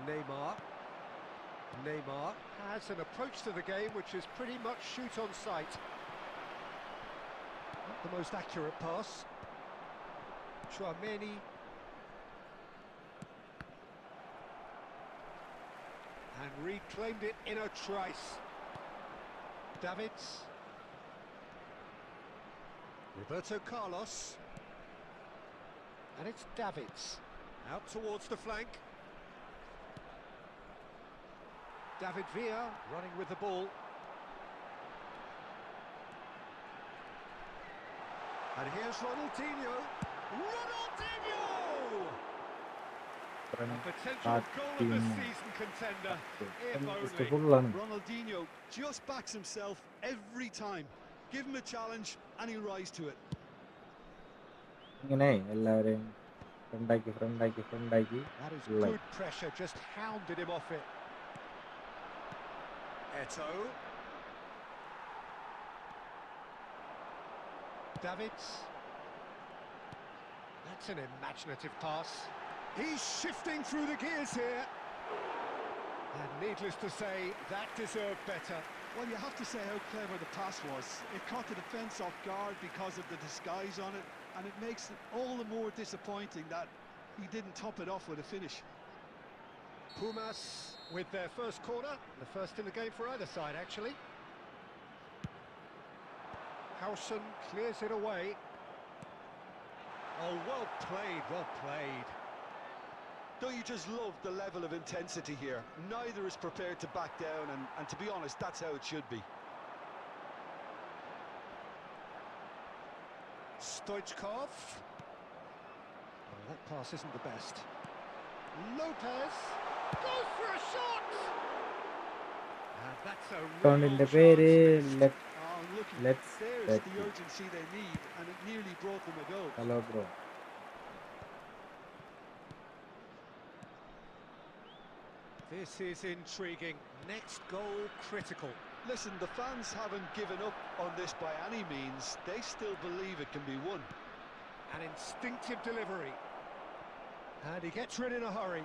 Neymar has an approach to the game which is pretty much shoot on sight. Not the most accurate pass. Chouameni. And reclaimed it in a trice. Davids. Roberto Carlos. And it's Davids. Out towards the flank. David Villa running with the ball. And here's Ronaldinho. Ronaldinho! A potential goal of the season contender, if only. Ronaldinho just backs himself every time. Give him a challenge and he'll rise to it. ഇങ്ങനെ എല്ലാവരെയും ഫ്രണ്ടാക്കി That is good pressure, just hounded him off it. Eto. Davids. That's an imaginative pass. He's shifting through the gears here. And needless to say, that deserved better. Well, you have to say how clever the pass was. It caught the defence off guard because of the disguise on it, and it makes it all the more disappointing that he didn't top it off with a finish. Pumas with their first corner, the first in the game for either side, actually. Howson clears it away. Oh, well played, well played. Don't you just love the level of intensity here? Neither is prepared to back down, and to be honest, that's how it should be. Stoichkov. Oh, that pass isn't the best. Lopez goes for a shot! And that's a അക്കൗണ്ടിന്റെ real പേര് chance. Oh, look, Let's there's bet the it. urgency they need, and it nearly brought them a goal. Hello bro This is intriguing. Next goal critical. Listen, the fans haven't given up on this by any means. They still believe it can be won. An instinctive delivery. And he gets rid in a hurry.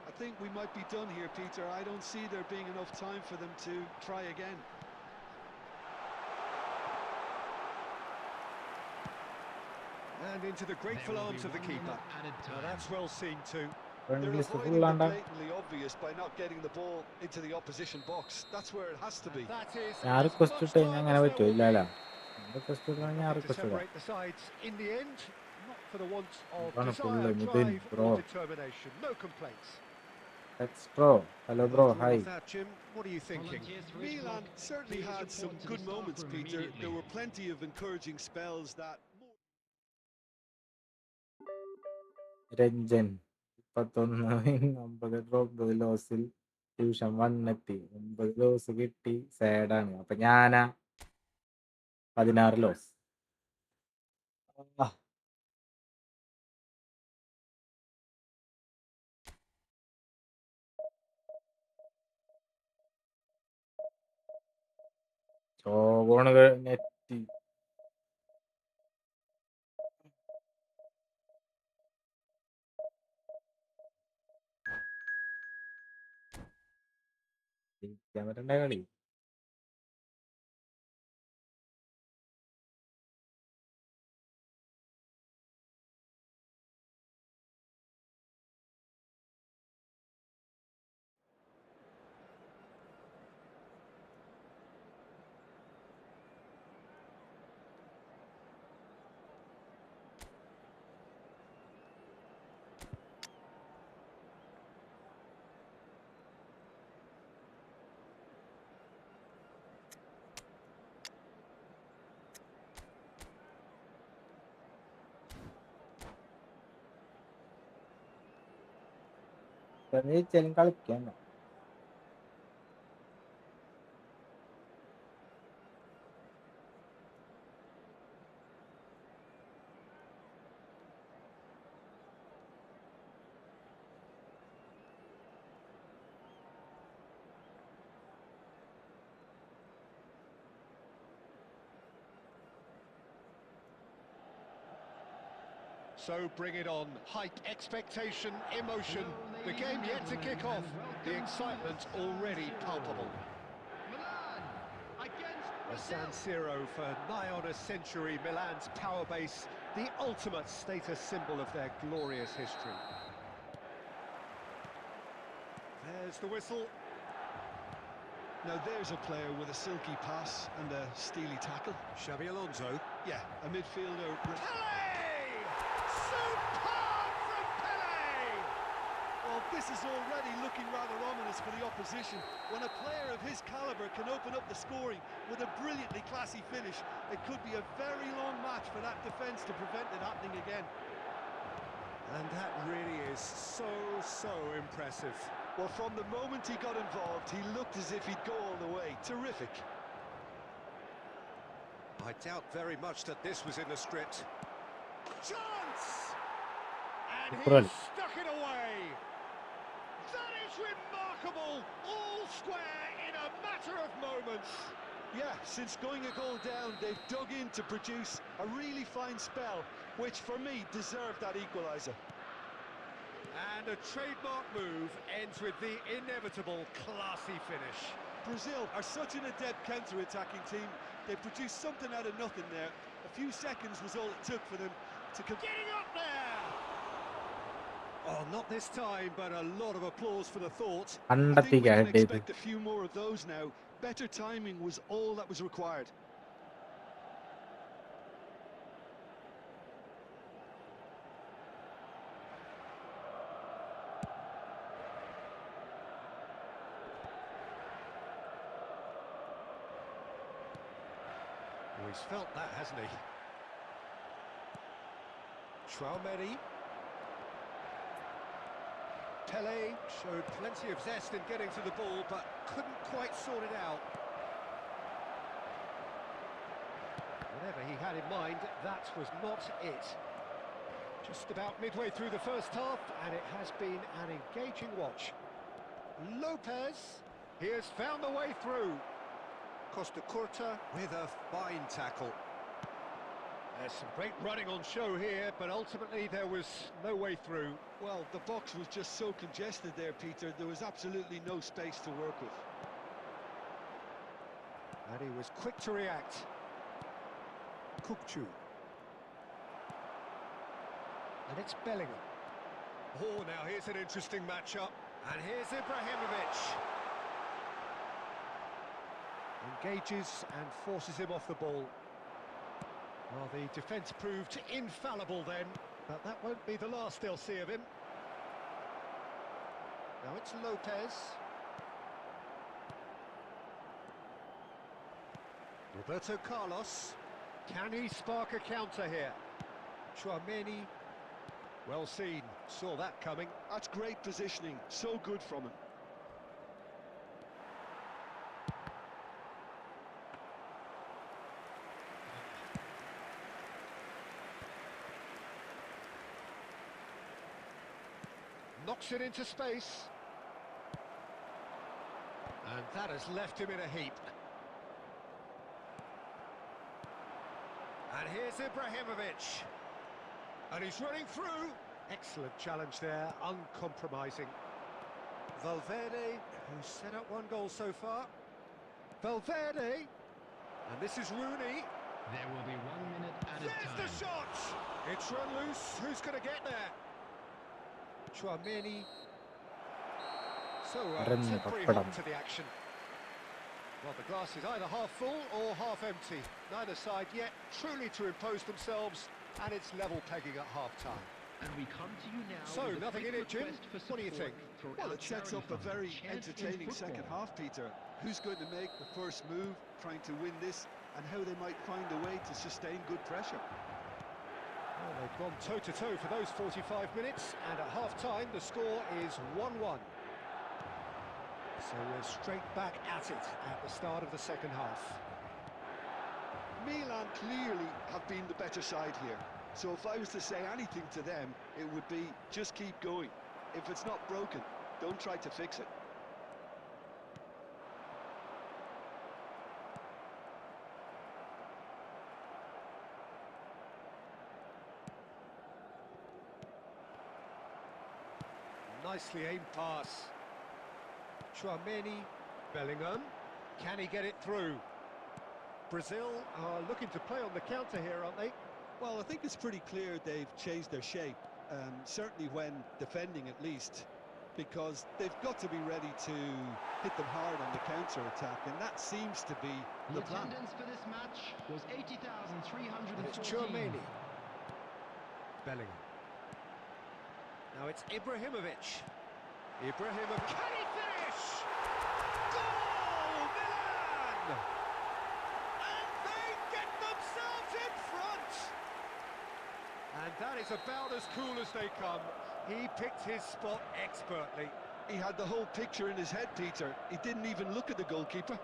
I think we might be done here, Peter. I don't see there being enough time for them to try again. And into the grateful There will arms be of the one keeper. minute added Now time. that's well seen too. They're front list avoiding full the ആണ്ടാ blatantly obvious by not getting the ball into the opposition box. That's where it has to be. That is ഞാൻ as request much ഇട്ട് കഴിഞ്ഞാൽ time അങ്ങനെ as there പറ്റുമോ will ഇല്ല be. അല്ല request ഇട്ടാൽ ഞാൻ Looking to request ഇടാം separate the sides in the end, not for the want of Run a full desire, Midin, drive bro. or determination. No complaints. Let's bro hello bro After all hi of that, Jim, what are you thinking? Volunteers for each Milan block. certainly Please had some report to the good staff moments, room Peter. immediately. There were plenty of encouraging spells that... Ranjan 51 drop ലോസിൽ tuition വന്നെത്തി 9 loss കിട്ടി സാഡാണ് അപ്പൊ ഞാനാ 16 loss ചോകോണ് നെറ്റി ജയിക്കാൻ പറ്റണ്ട കളി ജയിച്ചാലും കളിക്കാൻ So bring it on. Hype, expectation, emotion. The game yet to kick off. The excitement already palpable. Milan against The Brazil. San Siro for nigh on a century, Milan's power base, the ultimate status symbol of their glorious history. There's the whistle. Now there's a player with a silky pass and a steely tackle. Xabi Alonso. Yeah, a midfielder. Pele! Superb from Pele! Well, this is already looking rather ominous for the opposition. When a player of his calibre can open up the scoring with a brilliantly classy finish, it could be a very long match for that defence to prevent it happening again. And that really is so impressive. Well, from the moment he got involved, he looked as if he'd go all the way. Terrific. I doubt very much that this was in the script. Chance! And Bravo. he stuck it away. That is remarkable. All square in a matter of moments. Yeah, since going a goal down, they've dug in to produce a really fine spell, which for me deserved that equaliser. And a trademark move ends with the inevitable classy finish. Brazil are such an adept counter-attacking team. They produced something out of nothing there. A few seconds was all it took for them to Getting up there! Oh, not this time, but a lot of applause for the thought. I think we കണ്ടെത്തിക്കാൻ can head ചെയ്ത് expect a few more of those now. Better timing was all that was required. Oh, he's felt that, hasn't he? Traumeri. Pele showed plenty of zest in getting to the ball, but couldn't quite sort it out. Whatever he had in mind, that was not it. Just about midway through the first half, and it has been an engaging watch. Lopez, he has found the way through. Costa Curta with a fine tackle. There's some great running on show here, but ultimately there was no way through. Well, the box was just so congested there, Peter. There was absolutely no space to work with. And he was quick to react. Kukcu. And it's Bellingham. Oh, now here's an interesting matchup. And here's Ibrahimovic. Engages and forces him off the ball. Well, the defence proved infallible then, but that won't be the last they'll see of him. Now it's Lopez. Roberto Carlos. Can he spark a counter here? Tchouaméni. Well seen, saw that coming. That's great positioning, so good from him. Knocks it into space. And that has left him in a heap. And here's Ibrahimovic. And he's running through. Excellent challenge there, uncompromising. Valverde, who's set up one goal so far. Valverde. And this is Rooney. There will be 1 minute added There's time. the shot! It's run loose. Who's going to get there? Tchouaméni. So, Arrange temporary pappadam. halt to the action. Well, the glass is either half full or half empty. Neither side yet truly to impose themselves, and it's level pegging at half-time. And we come to you now. So, with a nothing quick in it, Jim. request for What do you support think? for Well, our it sets charity up a fund, very Chance in entertaining second Football. half, Peter. Who's going to make the first move, trying to win this, and how they might find a way to sustain good pressure. Well, they've gone toe-to-toe for those 45 minutes, and at half-time the score is 1-1. So we're straight back at it at the start of the second half. Milan clearly have been the better side here. So if I was to say anything to them, it would be just keep going. If it's not broken, don't try to fix it. Nicely aimed pass. Tchouameni, Bellingham. Can he get it through? Brazil are looking to play on the counter here, aren't they? Well, I think it's pretty clear they've changed their shape, certainly when defending at least, because they've got to be ready to hit them hard on the counter-attack, and that seems to be The the plan. attendance for this match was And it's 80,314. Tchouameni. Bellingham. Now it's Ibrahimovic. Ibrahimovic. Can he finish? Goal, Milan! And they get themselves in front! And that is about as cool as they come. He picked his spot expertly. He had the whole picture in his head, Peter. He didn't even look at the goalkeeper.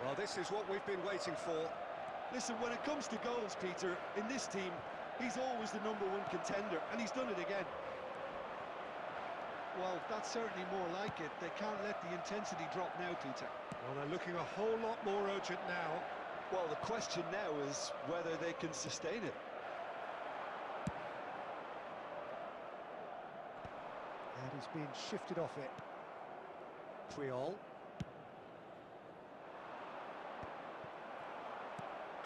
Well, this is what we've been waiting for. Listen, when it comes to goals, Peter, in this team, he's always the #1 contender, and he's done it again. Well, that's certainly more like it. They can't let the intensity drop now, Peter. Well, they're looking a whole lot more urgent now. Well, the question now is whether they can sustain it. And he's been shifted off it. Puyol.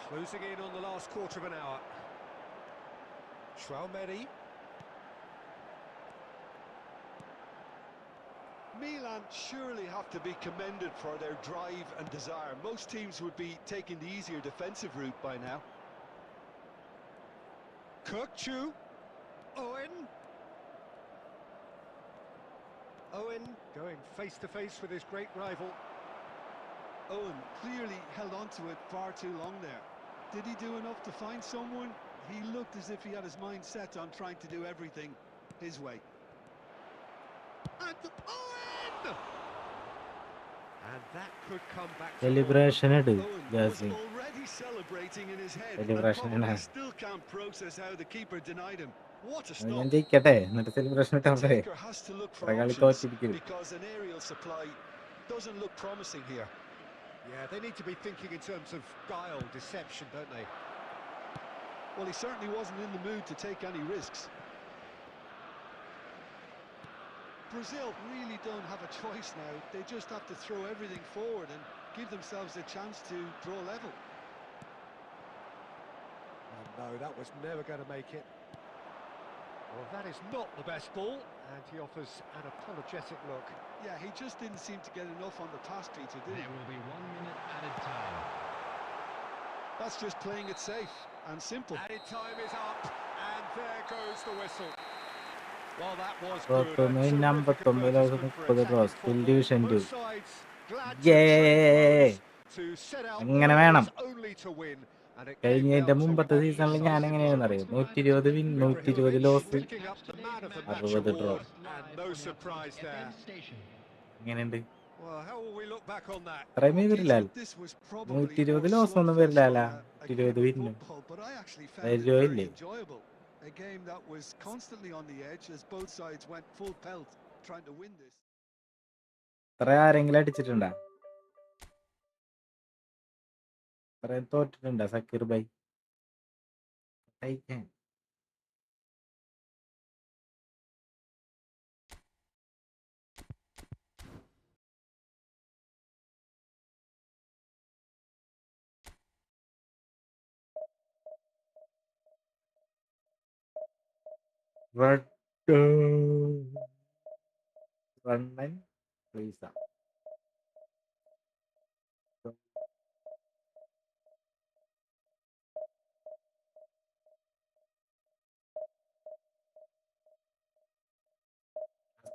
Closing in on the last quarter of an hour. Tchouameni. Milan surely have to be commended for their drive and desire. Most teams would be taking the easier defensive route by now. Kirkchu. Owen. Owen going face-to-face with his great rival. Owen clearly held on to it far too long there. Did he do enough to find someone? He looked as if he had his mind set on trying to do everything his way. And Owen! And that could come back to Celebration it, Owen was Jasmine. already celebrating in his head and Celebration probably ആണ്. still can't process how the keeper denied him. What a അത് ഞാൻ stop! ജയിക്കട്ടെ എന്നിട്ട് celebration The ഇട്ടാ taker has to look for കളി options തോറ്റിരിക്കും. because an aerial supply doesn't look promising here. Yeah, they need to be thinking in terms of guile, deception, don't they? Well, he certainly wasn't in the mood to take any risks. Brazil really don't have a choice now. They just have to throw everything forward and give themselves a chance to draw level. Oh, no, that was never going to make it. Well, that is not the best ball, and he offers an apologetic look. Yeah, he just didn't seem to get enough on the pass, Peter, did he? There will be 1 minute added time. That's just playing it safe and simple. Added time is up, and there goes the whistle. Well, that was good. Rotomei A number terrific advertisement for 30 attacking Full football. division Both 2. sides glad to Yay! trade blows to set out അങ്ങനെ വേണം. always only to win. And it came കഴിഞ്ഞതിന്റെ down to മുമ്പത്തെ one സീസണിൽ ഞാൻ decisive എങ്ങനെയാണെന്ന് അറിയാം, moment. 120 win, 120 loss, Picking up the man of the match 60 draw. award, and no surprise there. എങ്ങനെയുണ്ട്? Well, how will we look back on that? അത്രയുമേ വരില്ല. This was probably 120 more loss ഒന്നും slugfest വരില്ല. than a game 120 of win. football, but I actually found Very it very joyfully. enjoyable. A game that was constantly on the edge as both sides went full pelt trying to win this. ഇത്ര ആരെങ്കിലും അടിച്ചിട്ടുണ്ടാ? ഇത്രയും തോറ്റിട്ടുണ്ടാ Zakir by? I റണ്ണൻ പ്ലീസ.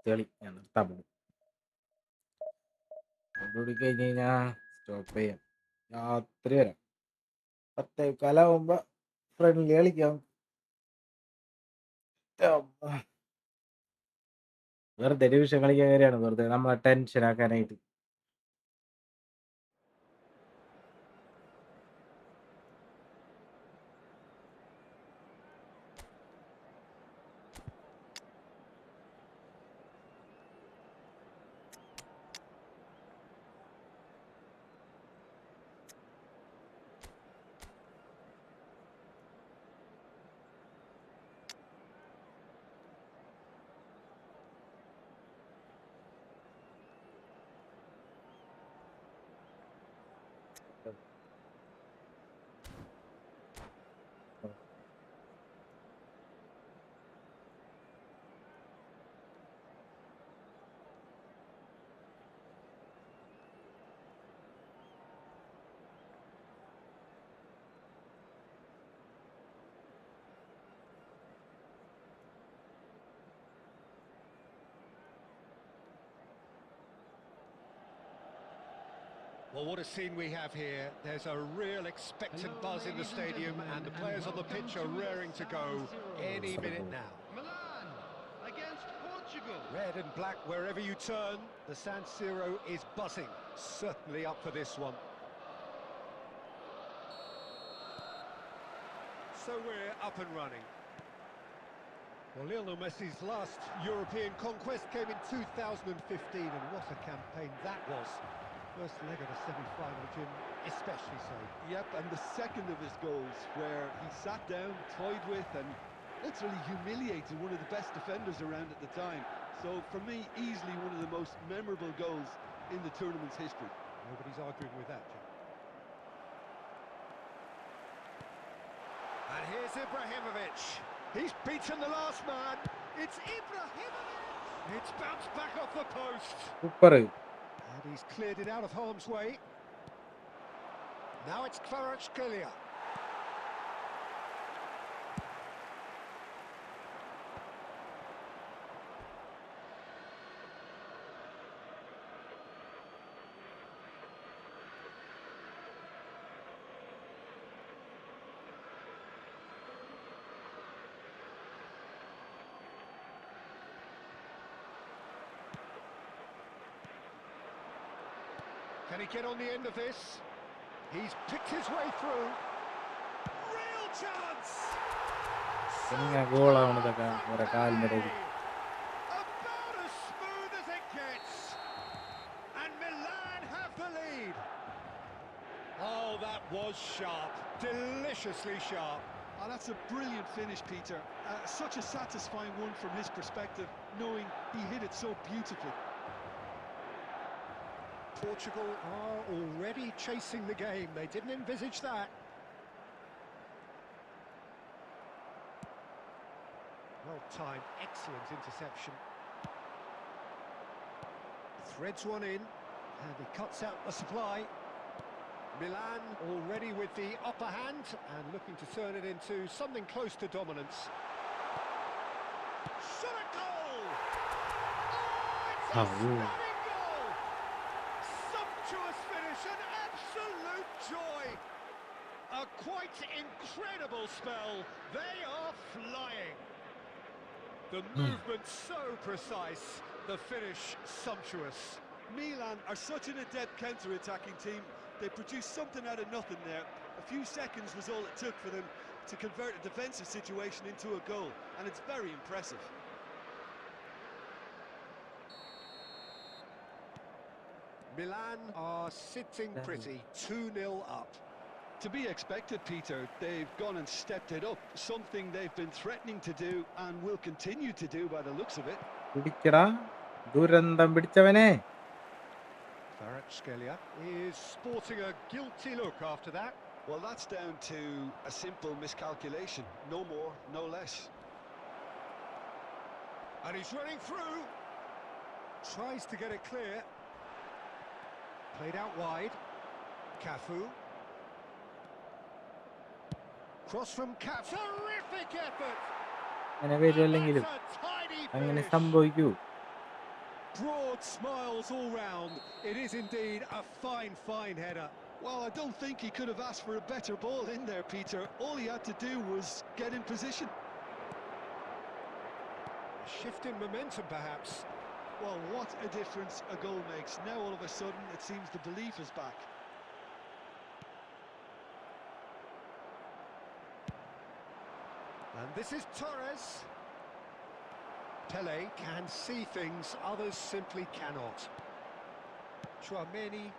കളി ഞാൻ നിർത്താൻ പോകും. കൊണ്ടുകൂടി കഴിഞ്ഞ് കഴിഞ്ഞാൽ stop ചെയ്യാം. രാത്രി വരാം. 10:15 ആവുമ്പോ ഫ്രണ്ട്ലി കളിക്കാം. വെറുതെ ഡിവിഷൻ കളിക്കാൻ കയറിയാണ്, വെറുതെ നമ്മളെ ടെൻഷൻ ആക്കാനായിട്ട്. Well, what a scene we have here. There's a real expectant buzz in the stadium, and the players on the pitch are raring to go any minute now. Milan against Portugal. Red and black wherever you turn, the San Siro is buzzing. Certainly up for this one. So we're up and running. Well, Lionel Messi's last European conquest came in 2015, and what a campaign that was. First leg of the semi-final, Jim, especially so. Yep, and the second of his goals, where he sat down, toyed with, and literally humiliated one of the best defenders around at the time. So, for me, easily one of the most memorable goals in the tournament's history. Nobody's arguing with that, Jim. And here's Ibrahimovic. He's beaten the last man. It's Ibrahimovic. It's bounced back off the post. Super. And he's cleared it out of harm's way. Now it's Kvaratskhelia. Can he get on the end of this? He's picked his way through. Real chance! ഗോളാണ് About as smooth as it gets. And Milan have the lead. Oh, that was sharp. Deliciously sharp. Oh, that's a brilliant finish, Peter. Such a satisfying one from his perspective, knowing he hit it so beautifully. Portugal are already chasing the game. They didn't envisage that. Well timed, excellent interception. Threads one in, and he cuts out the supply. Milan already with the upper hand and looking to turn it into something close to dominance. Shot a goal! Oh, it's a stunning goal! Sumptuous finish, an absolute joy! A quite incredible spell. They are flying. The movement so precise, the finish sumptuous. Milan are such an adept counter-attacking team. They produced something out of nothing there. A few seconds was all it took for them to convert a defensive situation into a goal, and it's very impressive. Milan are sitting pretty, 2-0 up. To be expected, Peter. They've gone and stepped it up, something they've been threatening to do and will continue to do by the looks of it. പിടിക്കടാ ദുരന്തം പിടിച്ചവനെ. Kvaratskhelia is sporting a guilty look after that. Well, that's down to a simple miscalculation. No more, no less. And he's running through. Tries to get it clear. Played out wide. Cafu. Cross from Cafu. Terrific effort. അങ്ങനെ വരുമല്ലെങ്കിലും That's a tiny അങ്ങനെ finish. സംഭവിക്കൂ. Broad smiles all round. It is indeed a fine, fine header. Well, I don't think he could have asked for a better ball in there, Peter. All he had to do was get in position. A shift in momentum, perhaps. Well, what a difference a goal makes. Now, all of a sudden, it seems the belief is back. And this is Torres. Pele can see things others simply cannot. Chouameni.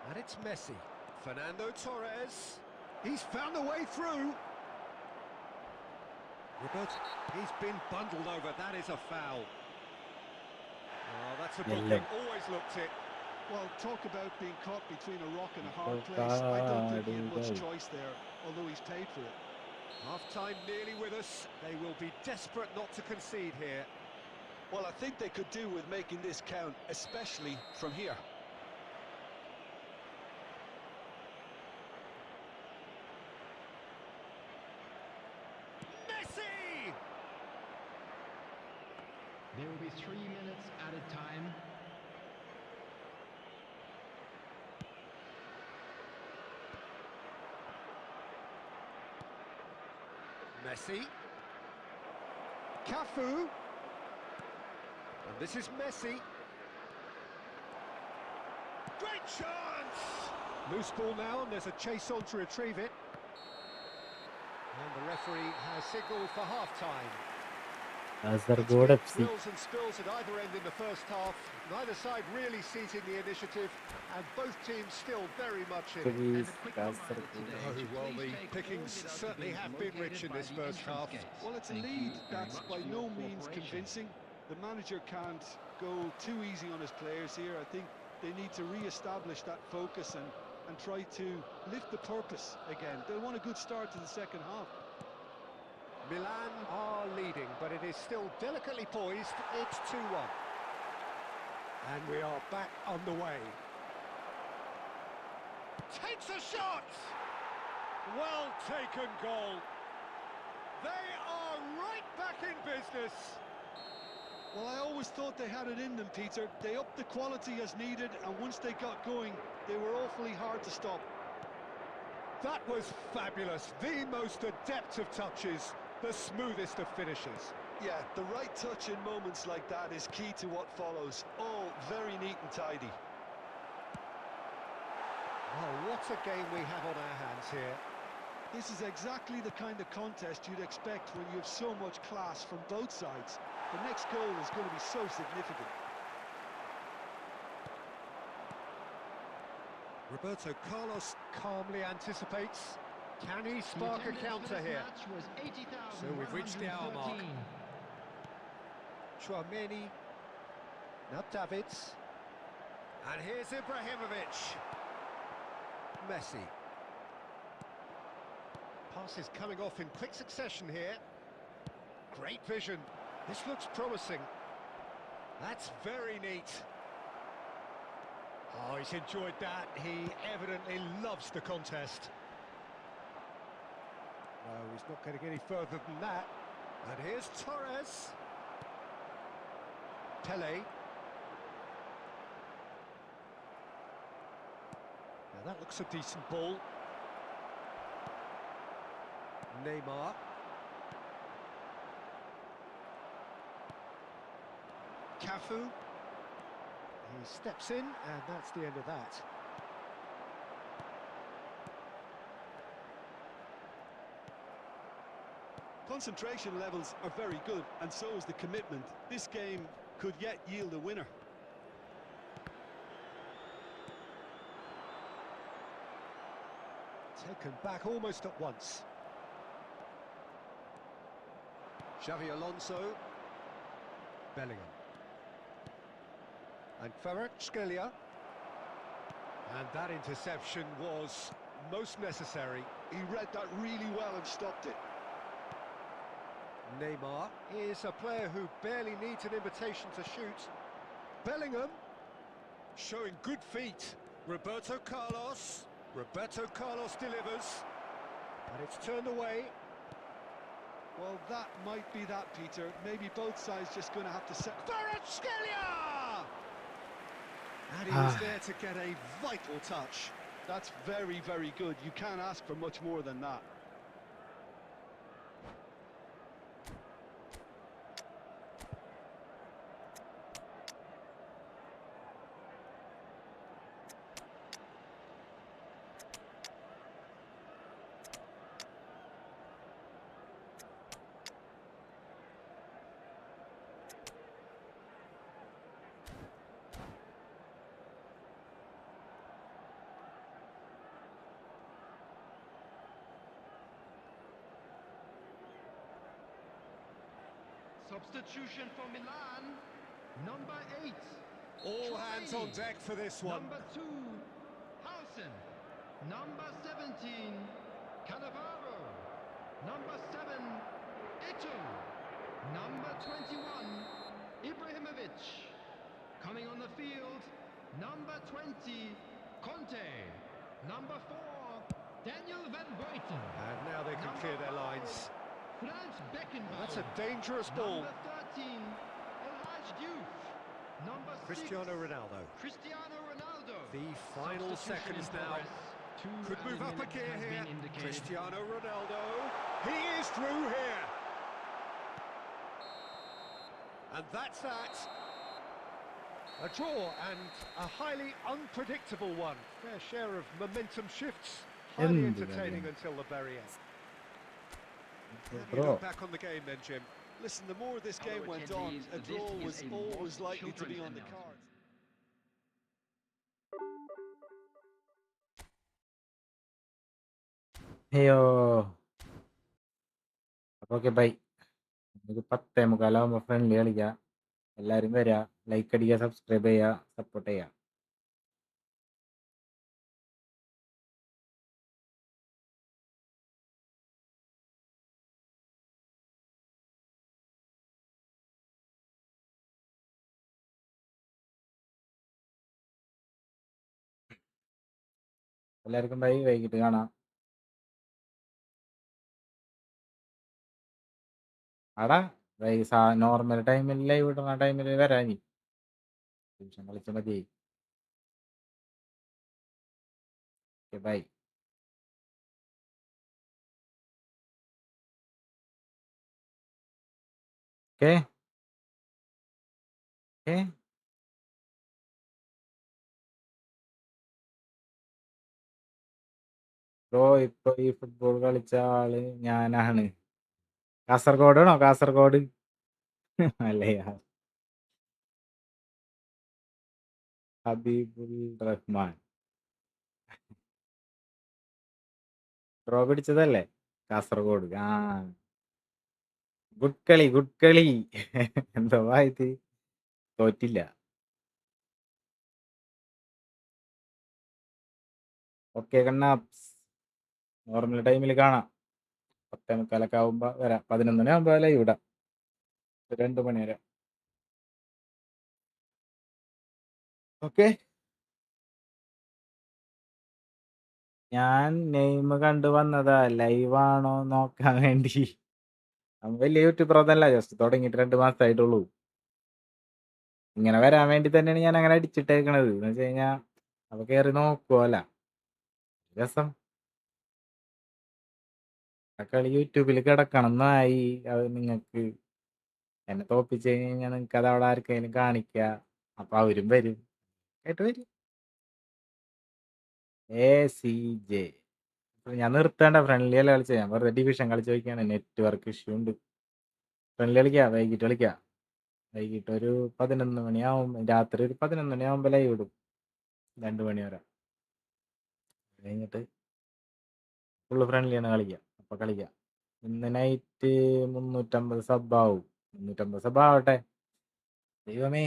And it's Messi. Fernando Torres. He's found a way through. Roberto. He's been bundled over. That is a foul. Oh, that's a Yellow. booking. Always looked it. Well, talk about being caught between a rock and a hard place. I don't think he had much choice there, although he's paid for it. Half-time nearly with us. They will be desperate not to concede here. Well, I think they could do with making this count, especially from here. Messi! There will be 3 minutes at a time. Messi. Cafu. And this is Messi. Great chance! Loose ball now, and there's a chase on to retrieve it. And the referee has signalled for half-time. Kasaragod F C. Spills and spills at either end in the first half. Neither side really seizing the initiative, and both teams still very much in it. Please, Kasaragod. Oh, well, the pickings certainly have been rich in this first half. Well, it's a lead that's by no means convincing. The manager can't go too easy on his players here. I think they need to re-establish that focus and try to lift the purpose again. They'll want a good start to the second half. Milan are leading, but it is still delicately poised. It's 2-1. And we are back on the way. Takes a shot! Well taken goal. They are right back in business. Well, I always thought they had it in them, Peter. They upped the quality as needed, and once they got going, they were awfully hard to stop. That was fabulous. The most adept of touches, the smoothest of finishes. Yeah, the right touch in moments like that is key to what follows. All very neat and tidy. Oh, what a game we have on our hands here. This is exactly the kind of contest you'd expect when you have so much class from both sides. The next goal is going to be so significant. Roberto Carlos calmly anticipates. Can he spark a counter here? So we've reached the hour mark. Chouameni. Now Davids. And here's Ibrahimovic. Messi. Passes coming off in quick succession here. Great vision. This looks promising. That's very neat. Oh, he's enjoyed that. He evidently loves the contest. No, he's not getting any further than that. And here's Torres. Pele. Now that looks a decent ball. Neymar. Cafu. He steps in, and that's the end of that. Concentration levels are very good, and so is the commitment. This game could yet yield a winner. Taken back almost at once. Xavi Alonso. Bellingham. And Kvaratskhelia. And that interception was most necessary. He read that really well and stopped it. Neymar is a player who barely needs an invitation to shoot. Bellingham showing good feet. Roberto Carlos. Roberto Carlos delivers. And it's turned away. Well, that might be that, Peter. Maybe both sides just going to have to set... Kvaratskhelia! And he was there to get a vital touch. That's very, very good. You can't ask for much more than that. Substitution for Milan. Number 8. All hands on deck for this one. Number 2, Hausen. Number 17, Cannavaro. Number 7, Ito. Number 21, Ibrahimovic. Coming on the field, number 20, Conte. Number 4, Daniel Van Buiten. And now they can Number clear their 5, lines. Franz Beckenbauer. That's a dangerous ball. Number 13, El Hadj Diouf. Number 6, Cristiano Ronaldo. Cristiano Ronaldo. The final Substitution seconds in now. progress. Two Could move added up a minutes gear has here. been indicated. Cristiano Ronaldo. He is through here. And that's that. A draw and a highly unpredictable one. Fair share of momentum shifts. Highly entertaining until the very end. How do you look back on the game then, Jim? Listen, the more this game went on, a draw was always likely to be on the cards. അയ്യോ. അപ്പൊ okay bye. നമുക്ക് 10:45 friendly കളിക്കുക. എല്ലാവരും വരിക, like അടിക്കുക, subscribe ചെയ്യുക, support ചെയ്യുക. എല്ലാവർക്കും ബൈ. വൈകിട്ട് കാണാം. ആടാ നോർമൽ ടൈമിൽ ലൈവ് ഇടുന്ന ടൈമിൽ വരാൻ നിമിഷം കളിച്ച മതി. ബൈ. Okay okay. ബ്രോ ഇപ്പൊ ഈ ഫുട്ബോൾ കളിച്ച ആള് ഞാനാണ്. കാസർഗോഡാണോ? കാസർഗോഡ് അല്ലയാ. ഹബീബുൽ റഹ്മാൻ. ബ്രോ പിടിച്ചതല്ലേ കാസർഗോഡ്? ആ ഗുഡ് കളി, ഗുഡ് കളി. എന്തോ ഇത് തോറ്റില്ല. ഓക്കെ കണ്ണാപ്സ്, നോർമൽ ടൈമിൽ കാണാം. 10:45 ആവുമ്പോ വരാം. 11 ആവുമ്പോ ലൈവ് ഇടാം. 2 മണി വരെ. ഓക്കെ. ഞാൻ നെയിം കണ്ടു വന്നതാ, ലൈവാണോ നോക്കാൻ വേണ്ടി. വലിയ യൂട്യൂബർ ഒന്നല്ല, ജസ്റ്റ് തുടങ്ങിയിട്ട് 2 മാസമായിട്ടുള്ളൂ. ഇങ്ങനെ വരാൻ വേണ്ടി തന്നെയാണ് ഞാൻ അങ്ങനെ അടിച്ചിട്ടേക്കണത്. എന്ന് വെച്ച് കഴിഞ്ഞാൽ അപ്പൊ കയറി നോക്കുവല്ല, രസം. ആ കളി യൂട്യൂബിൽ കിടക്കണം എന്നായി. അത് നിങ്ങൾക്ക് എന്നെ തോപ്പിച്ച് കഴിഞ്ഞാൽ നിങ്ങൾക്ക് അത് അവിടെ ആർക്കെങ്കിലും കാണിക്കുക. അപ്പൊ അവരും വരും, കേട്ട് വരും. ACJ. ഞാൻ നിർത്തേണ്ട, ഫ്രണ്ട്ലി അല്ല കളിച്ചത്. ഞാൻ വെറുതെ ഡിവിഷൻ കളിച്ച് നോക്കിയാണ്. നെറ്റ്വർക്ക് ഇഷ്യൂ ഉണ്ട്. ഫ്രണ്ട്ലി കളിക്കാം, വൈകിട്ട് കളിക്കാം. വൈകിട്ട് ഒരു 11 മണിയാവും. രാത്രി ഒരു 11 മണിയാവുമ്പോൾ ലൈവ് ഇടും. 2 മണി വരെ കഴിഞ്ഞിട്ട് ഫുള്ള് ഫ്രണ്ട്ലിയാണ് കളിക്കുക. അപ്പൊ കളിക്കാം. ഇന്ന് നൈറ്റ് 350 സബ് ആവും. 350 സബ് ആവട്ടെ. ദൈവമേ.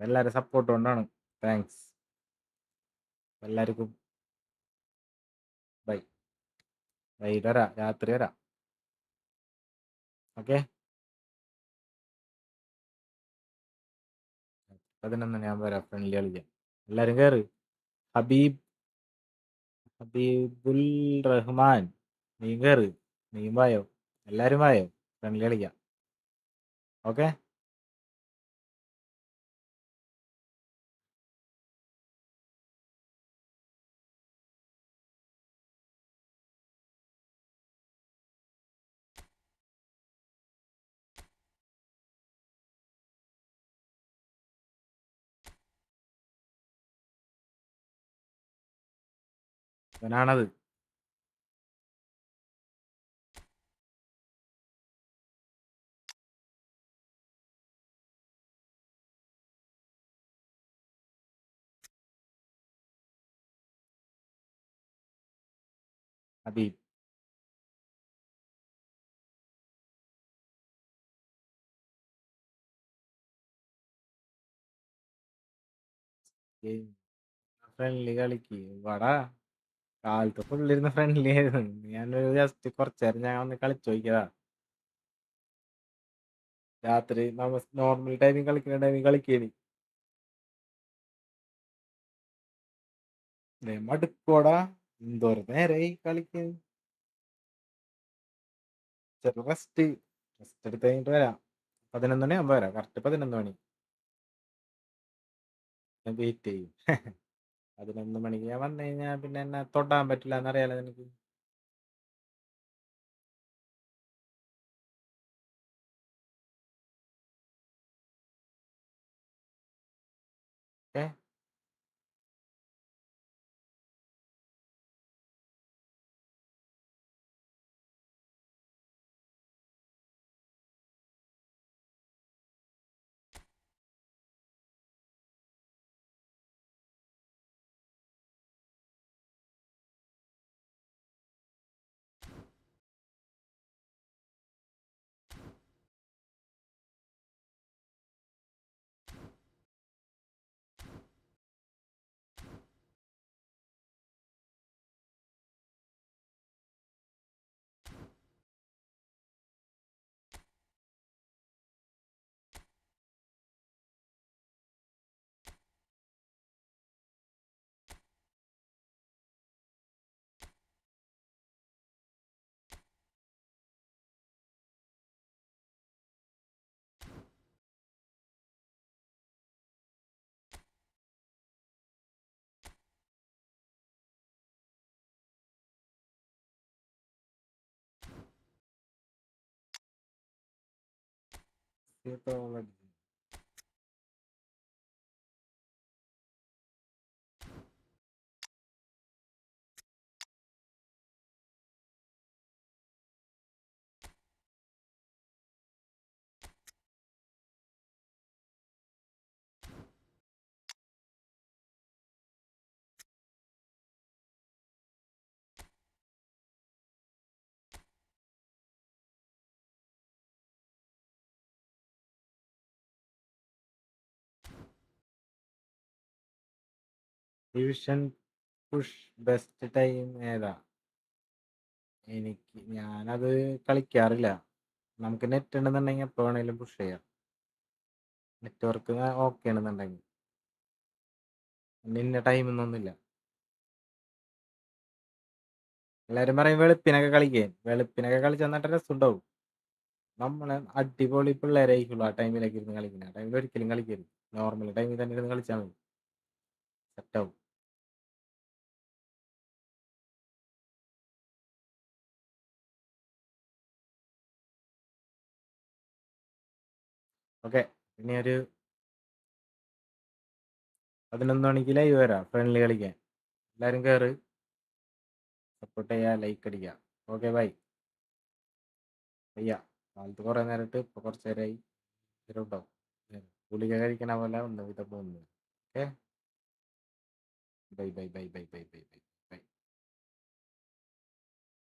എല്ലാവരും സപ്പോർട്ട് കൊണ്ടാണ്. താങ്ക്സ് എല്ലാവർക്കും. ബൈ. വൈകിട്ട് വരാം, രാത്രി വരാം. ഓക്കെ. 11 ഞാൻ വരാം ഫ്രണ്ട്ലി കളിക്കാം. എല്ലാരും കയറ്. ഹബീബ് ഹബീബുൽ റഹ്മാൻ, നീ കയറ്, നീയും വായോ, എല്ലാരും വായോ, ഫ്രണ്ട്ലി കളിക്കാം. ഓക്കെ. അവനാണത്. ഹബീബ്. ഫ്രണ്ട്ലി കളിക്ക് വാടാ. കാലത്ത് ഫുള്ളിരുന്ന് ഫ്രണ്ട്ലി ആയിരുന്നു. ഞാനൊരു ജസ്റ്റ് കുറച്ചേരം ഞാൻ ഒന്ന് കളിച്ചു നോക്കിയതാ. രാത്രി നോർമൽ ടൈമിൽ കളിക്കുന്ന ടൈമിൽ കളിക്കേനി. മടുക്കോടാ, എന്തോരം നേരായി കളിക്കുന്നു. ചിലപ്പോൾ റെസ്റ്റ് എടുത്ത് കഴിഞ്ഞിട്ട് വരാം. 11 മണിയാകുമ്പോൾ വരാം, കറക്റ്റ് 11 മണി. ഞാൻ വെയിറ്റ് ചെയ്യും. 11 മണിക്ക് ഞാൻ വന്നു കഴിഞ്ഞാൽ പിന്നെ എന്നെ തൊടാൻ പറ്റില്ല എന്നറിയാലോ നിനക്ക്. ഏ ഡിവിഷൻ പുഷ് ബെസ്റ്റ് ടൈം ഏതാ? ഞാനത് കളിക്കാറില്ല. നമുക്ക് നെറ്റ് ഉണ്ടെന്നുണ്ടെങ്കിൽ എപ്പോൾ വേണേലും പുഷ് ചെയ്യാം. നെറ്റ്വർക്ക് ഓക്കെ ആണെന്നുണ്ടെങ്കിൽ ഇന്ന ടൈം ഒന്നുമില്ല. എല്ലാരും പറയും വെളുപ്പിനൊക്കെ കളിക്കേ. വെളുപ്പിനൊക്കെ കളിച്ചാൽ നല്ല രസമുണ്ടാവും. നമ്മളെ അടിപൊളി പിള്ളേരായിരിക്കുള്ളൂ ആ ടൈമിലേക്ക് ഇരുന്ന് കളിക്കുന്നത്. ആ ടൈമിൽ ഒരിക്കലും കളിക്കരുത്. നോർമൽ ടൈമിൽ തന്നെ ഇരുന്ന് കളിച്ചാൽ മതി, സെറ്റാവും. ഓക്കെ. ഇനി ഒരു 11 മണിക്ക് ലൈവ് വരാം ഫ്രണ്ട്ലി കളിക്കാൻ. എല്ലാരും കയറ്, സപ്പോർട്ട് ചെയ്യുക, ലൈക്ക് അടിക്കുക. Okay bye. അയ്യ, കാലത്ത് കുറേ നേരമായിട്ട് ഇപ്പൊ കുറച്ച് നേരമായി ഉണ്ടാവും. ഗുളിക കഴിക്കണ പോലെ ഒന്ന് ഇതൊക്കെ വന്നു. Okay, bye bye bye bye bye bye bye.